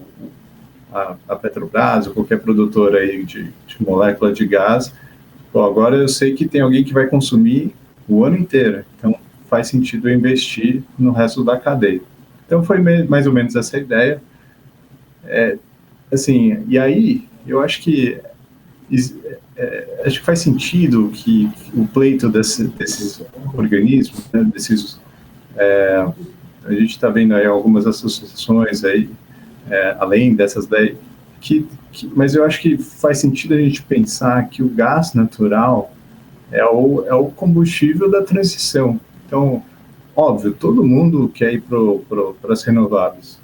Speaker 18: a Petrobras ou qualquer produtor aí de molécula de gás. Bom, agora eu sei que tem alguém que vai consumir o ano inteiro, então faz sentido eu investir no resto da cadeia. Então foi mais ou menos essa ideia. Assim, e aí eu acho que faz sentido que o pleito desses organismos, né, a gente está vendo aí algumas associações aí, além dessas daí, mas eu acho que faz sentido a gente pensar que o gás natural é o combustível da transição. Então, óbvio, todo mundo quer ir para as renováveis.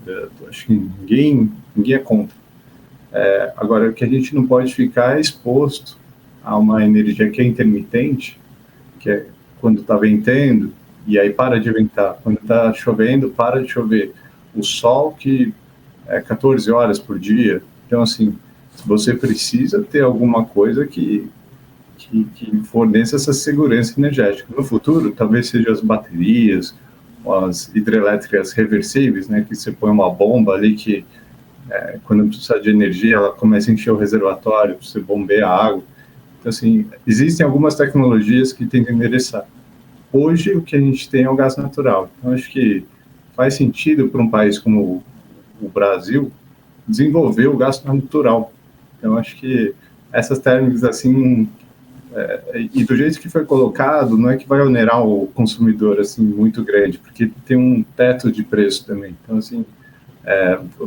Speaker 18: Acho que ninguém é contra. Agora, o que a gente não pode ficar é exposto a uma energia que é intermitente, que é quando está ventando, e aí para de ventar. Quando está chovendo, para de chover. O sol que é 14 horas por dia. Então, assim, você precisa ter alguma coisa que forneça essa segurança energética. No futuro, talvez seja as baterias, as hidrelétricas reversíveis, né, que você põe uma bomba ali que quando precisa de energia ela começa a encher o reservatório, você bombeia a água. Então, assim, existem algumas tecnologias que tentam endereçar. Hoje, o que a gente tem é o gás natural. Então, acho que faz sentido para um país como o Brasil desenvolver o gás natural. Então, acho que essas térmicas, assim, e do jeito que foi colocado, não é que vai onerar o consumidor, assim, muito grande, porque tem um teto de preço também. Então, assim,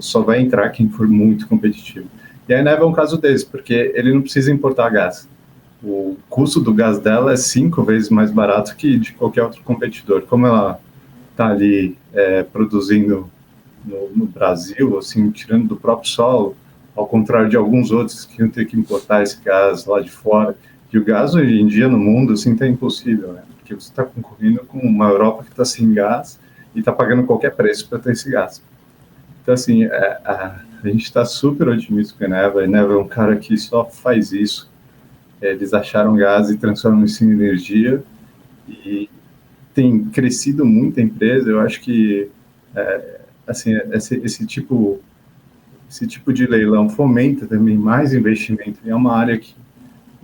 Speaker 18: só vai entrar quem for muito competitivo. E a Eneva é um caso desse, porque ele não precisa importar gás. O custo do gás dela é 5 vezes mais barato que de qualquer outro competidor. Como ela está ali produzindo no Brasil, assim, tirando do próprio solo, ao contrário de alguns outros que iam ter que importar esse gás lá de fora. E o gás hoje em dia no mundo assim está impossível, né? Porque você está concorrendo com uma Europa que está sem gás e está pagando qualquer preço para ter esse gás. Então, assim, a gente está super otimista com a Eneva. A Eneva é um cara que só faz isso. Eles acharam gás e transformam isso em energia e tem crescido muito a empresa. Eu acho que assim, esse tipo de leilão fomenta também mais investimento. É uma área que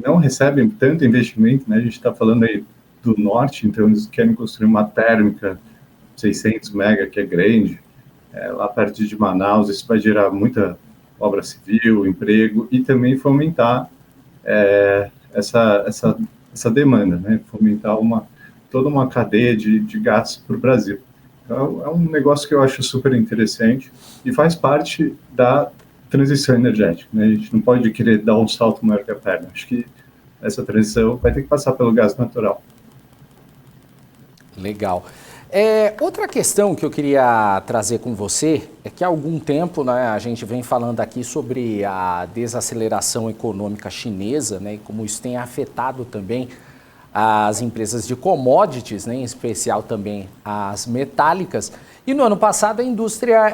Speaker 18: não recebe tanto investimento, né? A gente está falando aí do norte, então eles querem construir uma térmica 600 mega, que é grande, lá perto de Manaus. Isso vai gerar muita obra civil, emprego e também fomentar essa demanda, né? Fomentar toda uma cadeia de gás para o Brasil. Então, é um negócio que eu acho super interessante e faz parte da transição energética, né? A gente não pode querer dar um salto maior que a perna. Acho que essa transição vai ter que passar pelo gás natural.
Speaker 1: Legal. Outra questão que eu queria trazer com você é que há algum tempo, né, a gente vem falando aqui sobre a desaceleração econômica chinesa, né, e como isso tem afetado também as empresas de commodities, né, em especial também as metálicas. E no ano passado a indústria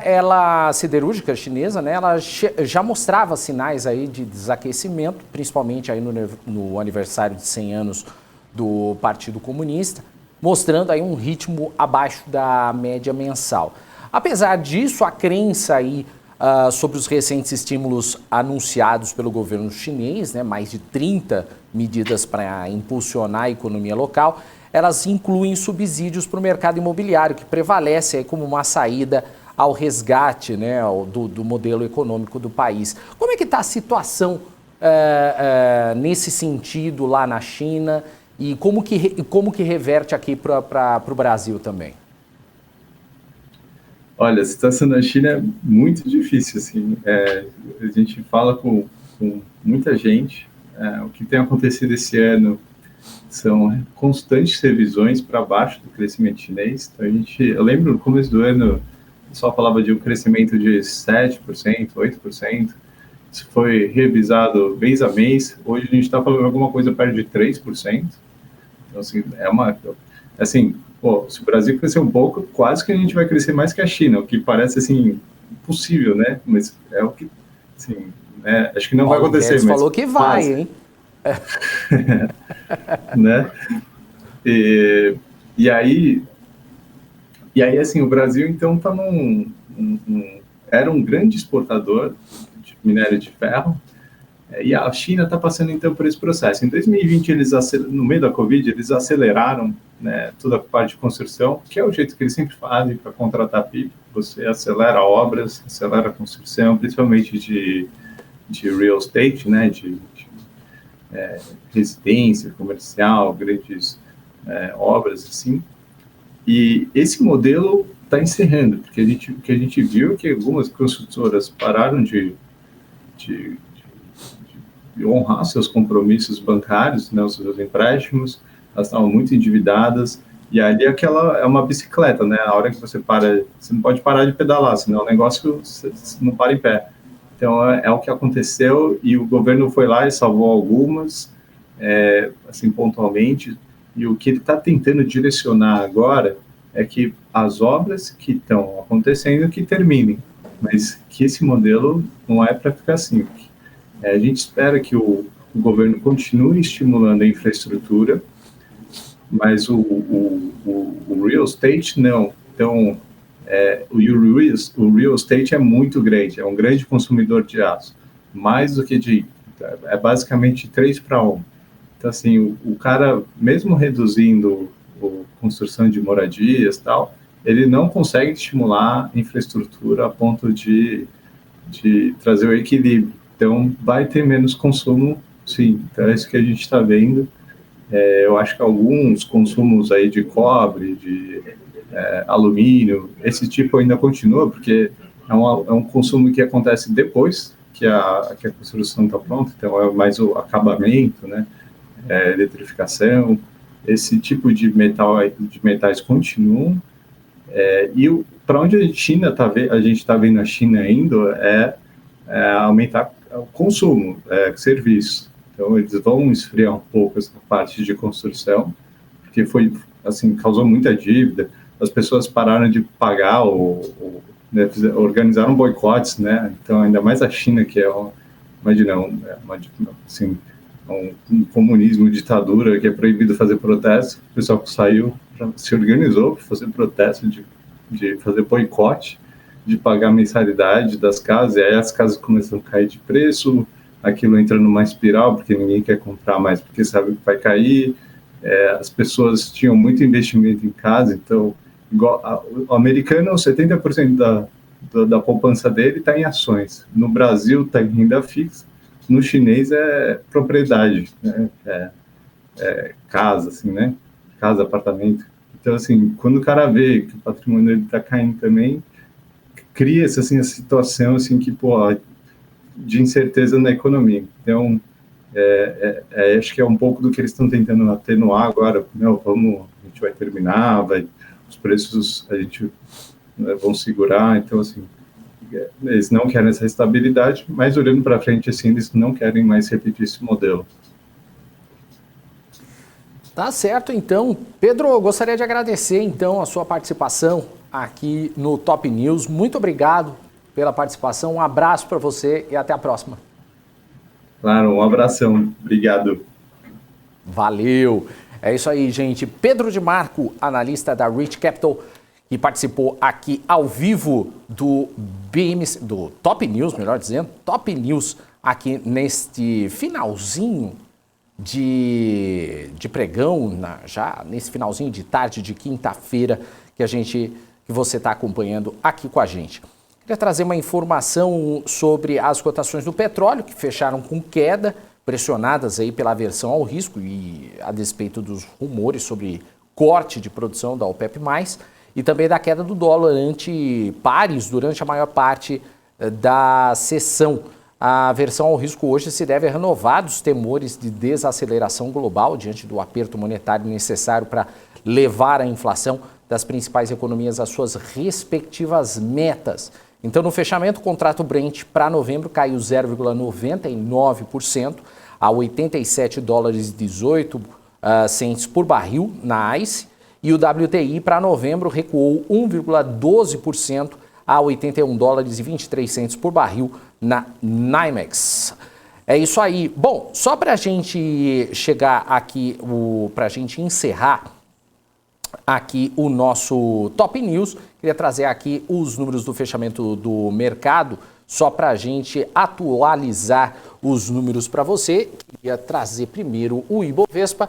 Speaker 1: siderúrgica chinesa, né, ela já mostrava sinais aí de desaquecimento, principalmente aí no aniversário de 100 anos do Partido Comunista, mostrando aí um ritmo abaixo da média mensal. Apesar disso, a crença aí sobre os recentes estímulos anunciados pelo governo chinês, né, mais de 30 medidas para impulsionar a economia local, elas incluem subsídios para o mercado imobiliário, que prevalece aí como uma saída ao resgate, né, do modelo econômico do país. Como é que está a situação nesse sentido lá na China e como que reverte aqui para o Brasil também?
Speaker 18: Olha, a situação na China é muito difícil, assim. A gente fala com muita gente. O que tem acontecido esse ano são constantes revisões para baixo do crescimento chinês. Então, eu lembro no começo do ano, o pessoal falava de um crescimento de 7%, 8%. Isso foi revisado mês a mês. Hoje a gente está falando alguma coisa perto de 3%. Então, assim, se o Brasil crescer um pouco, quase que a gente vai crescer mais que a China, o que parece, assim, impossível, né? Mas é o que, assim, né? Acho que não vai acontecer.
Speaker 1: Mas falou que vai, hein?
Speaker 18: Né? E aí, assim, o Brasil, então, tá era um grande exportador de minério de ferro, e a China está passando, então, por esse processo. Em 2020, no meio da Covid, eles aceleraram, né, toda a parte de construção, que é o jeito que eles sempre fazem para contratar PIB. Você acelera obras, acelera a construção, principalmente de real estate, né, de residência comercial, grandes obras, assim. E esse modelo está encerrando, porque o que a gente viu é que algumas construtoras pararam de honrar seus compromissos bancários, né, os seus empréstimos, elas estavam muito endividadas, e ali é uma bicicleta, né, a hora que você para, você não pode parar de pedalar, senão o negócio você não para em pé. Então, é o que aconteceu, e o governo foi lá e salvou algumas, assim, pontualmente, e o que ele está tentando direcionar agora é que as obras que estão acontecendo que terminem, mas que esse modelo não é para ficar assim. A gente espera que o governo continue estimulando a infraestrutura, mas o real estate não. Então, o real estate é muito grande, é um grande consumidor de aço, mais do que é basicamente 3 para 1. Então, assim, o cara, mesmo reduzindo a construção de moradias e tal, ele não consegue estimular a infraestrutura a ponto de trazer o equilíbrio. Então, vai ter menos consumo, sim. Então, é isso que a gente está vendo. Eu acho que alguns consumos aí de cobre, de alumínio, esse tipo ainda continua, porque é um consumo que acontece depois que a construção está pronta, então é mais o acabamento, né? Eletrificação, esse tipo de metais continuam. E para onde a gente está vendo a China indo é aumentar o consumo, serviços. Então, eles vão esfriar um pouco essa parte de construção, porque causou muita dívida, as pessoas pararam de pagar, organizaram boicotes, né? Então, ainda mais a China, que um comunismo, ditadura, que é proibido fazer protesto, o pessoal se organizou para fazer protesto, de fazer boicote, de pagar a mensalidade das casas, e aí as casas começam a cair de preço, aquilo entra numa espiral, porque ninguém quer comprar mais, porque sabe que vai cair, as pessoas tinham muito investimento em casa, então, o americano, 70% da poupança dele está em ações, no Brasil está em renda fixa, no chinês é propriedade, né? Casa, assim, né? Casa, apartamento. Então, assim, quando o cara vê que o patrimônio dele está caindo também, cria-se, assim, a situação, assim, que, de incerteza na economia. Então, acho que é um pouco do que eles estão tentando atenuar agora. A gente vai terminar, os preços a gente vão segurar. Então, assim, eles não querem essa estabilidade, mas olhando para frente, assim, eles não querem mais repetir esse modelo.
Speaker 1: Tá certo, então. Pedro, eu gostaria de agradecer, então, a sua participação aqui no Top News. Muito obrigado pela participação, um abraço para você e até a próxima.
Speaker 18: Claro, um abração. Obrigado.
Speaker 1: Valeu. É isso aí, gente. Pedro de Marco, analista da Rich Capital, que participou aqui ao vivo do Top News, melhor dizendo, Top News, aqui neste finalzinho de pregão, já nesse finalzinho de tarde de quinta-feira que você está acompanhando aqui com a gente. Queria trazer uma informação sobre as cotações do petróleo, que fecharam com queda, pressionadas aí pela aversão ao risco e a despeito dos rumores sobre corte de produção da OPEP+, e também da queda do dólar ante pares durante a maior parte da sessão. A aversão ao risco hoje se deve a renovados temores de desaceleração global diante do aperto monetário necessário para levar a inflação das principais economias às suas respectivas metas. Então, no fechamento, o contrato Brent para novembro caiu 0,99% a 87 dólares e 18 cents por barril na ICE, e o WTI para novembro recuou 1,12% a 81 dólares e 23 cents por barril na NYMEX. É isso aí. Bom, só para a gente chegar aqui, para a gente encerrar aqui o nosso Top News, queria trazer aqui os números do fechamento do mercado, só para a gente atualizar os números para você. Queria trazer primeiro o Ibovespa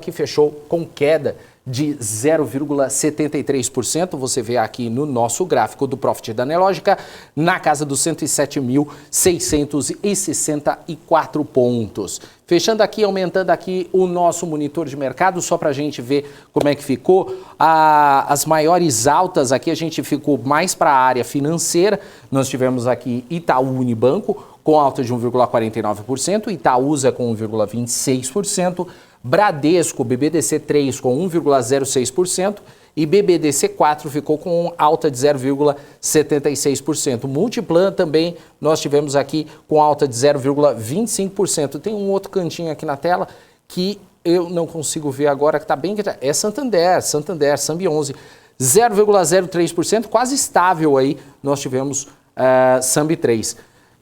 Speaker 1: que fechou com queda de 0,73%, você vê aqui no nosso gráfico do Profit da Nelogica, na casa dos 107.664 pontos. Fechando aqui, aumentando aqui o nosso monitor de mercado, só para a gente ver como é que ficou. As maiores altas aqui, a gente ficou mais para a área financeira. Nós tivemos aqui Itaú Unibanco com alta de 1,49%, Itaúsa com 1,26%, Bradesco, BBDC3 com 1,06% e BBDC4 ficou com alta de 0,76%. Multiplan também nós tivemos aqui com alta de 0,25%. Tem um outro cantinho aqui na tela que eu não consigo ver agora, que está bem... É Santander, Sambi 11, 0,03%, quase estável aí, nós tivemos Sambi 3.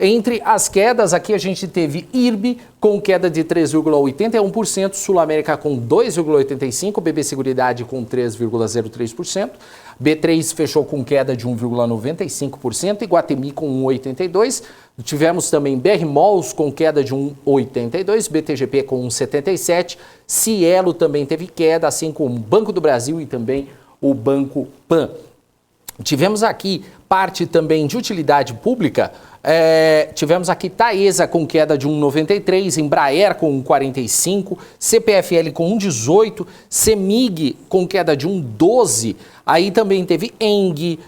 Speaker 1: Entre as quedas, aqui a gente teve IRB com queda de 3,81%, Sul América com 2,85%, BB Seguridade com 3,03%, B3 fechou com queda de 1,95%, Iguatemi com 1,82%, tivemos também BR Malls com queda de 1,82%, BTGP com 1,77%, Cielo também teve queda, assim como o Banco do Brasil e também o Banco Pan. Tivemos aqui parte também de utilidade pública, tivemos aqui Taesa com queda de 1,93, Embraer com 1,45, CPFL com 1,18, CEMIG com queda de 1,12, aí também teve ENG,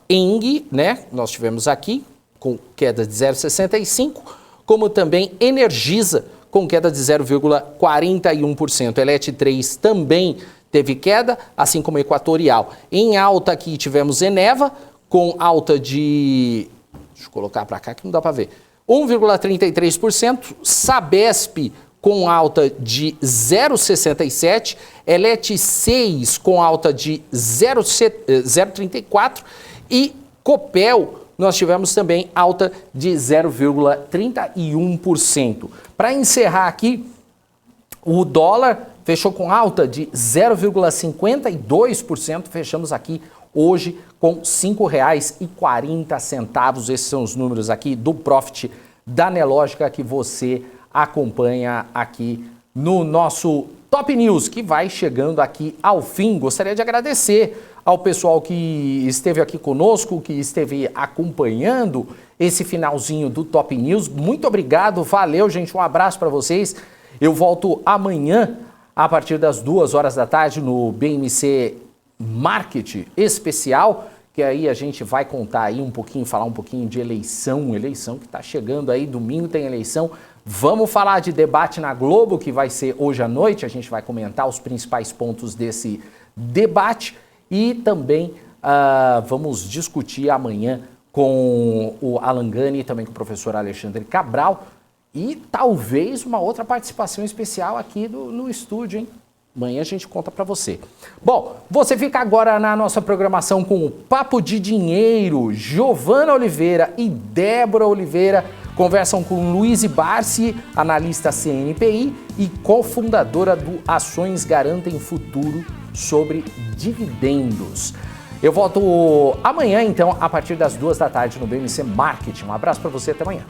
Speaker 1: ENG, né, nós tivemos aqui com queda de 0,65, como também Energisa com queda de 0,41%, Elet 3 também teve queda, assim como Equatorial. Em alta aqui tivemos Eneva, com alta de... Deixa eu colocar para cá que não dá para ver. 1,33%. Sabesp com alta de 0,67%. Elet 6 com alta de 0,34%. E Copel, nós tivemos também alta de 0,31%. Para encerrar aqui, o dólar fechou com alta de 0,52%, fechamos aqui hoje com R$ 5,40. Esses são os números aqui do Profit da Nelógica que você acompanha aqui no nosso Top News, que vai chegando aqui ao fim. Gostaria de agradecer ao pessoal que esteve aqui conosco, que esteve acompanhando esse finalzinho do Top News. Muito obrigado, valeu, gente, um abraço para vocês. Eu volto amanhã a partir das 2 horas da tarde no BMC Market Especial, que aí a gente vai contar aí um pouquinho, falar um pouquinho de eleição que está chegando aí, domingo tem eleição. Vamos falar de debate na Globo, que vai ser hoje à noite, a gente vai comentar os principais pontos desse debate e também vamos discutir amanhã com o Alan Gani e também com o professor Alexandre Cabral, e talvez uma outra participação especial aqui no estúdio, hein? Amanhã a gente conta para você. Bom, você fica agora na nossa programação com o Papo de Dinheiro. Giovana Oliveira e Débora Oliveira conversam com Luiz Barsi, analista CNPI e cofundadora do Ações Garantem Futuro, sobre dividendos. Eu volto amanhã, então, a partir das 2 da tarde no BMC Marketing. Um abraço para você, até amanhã.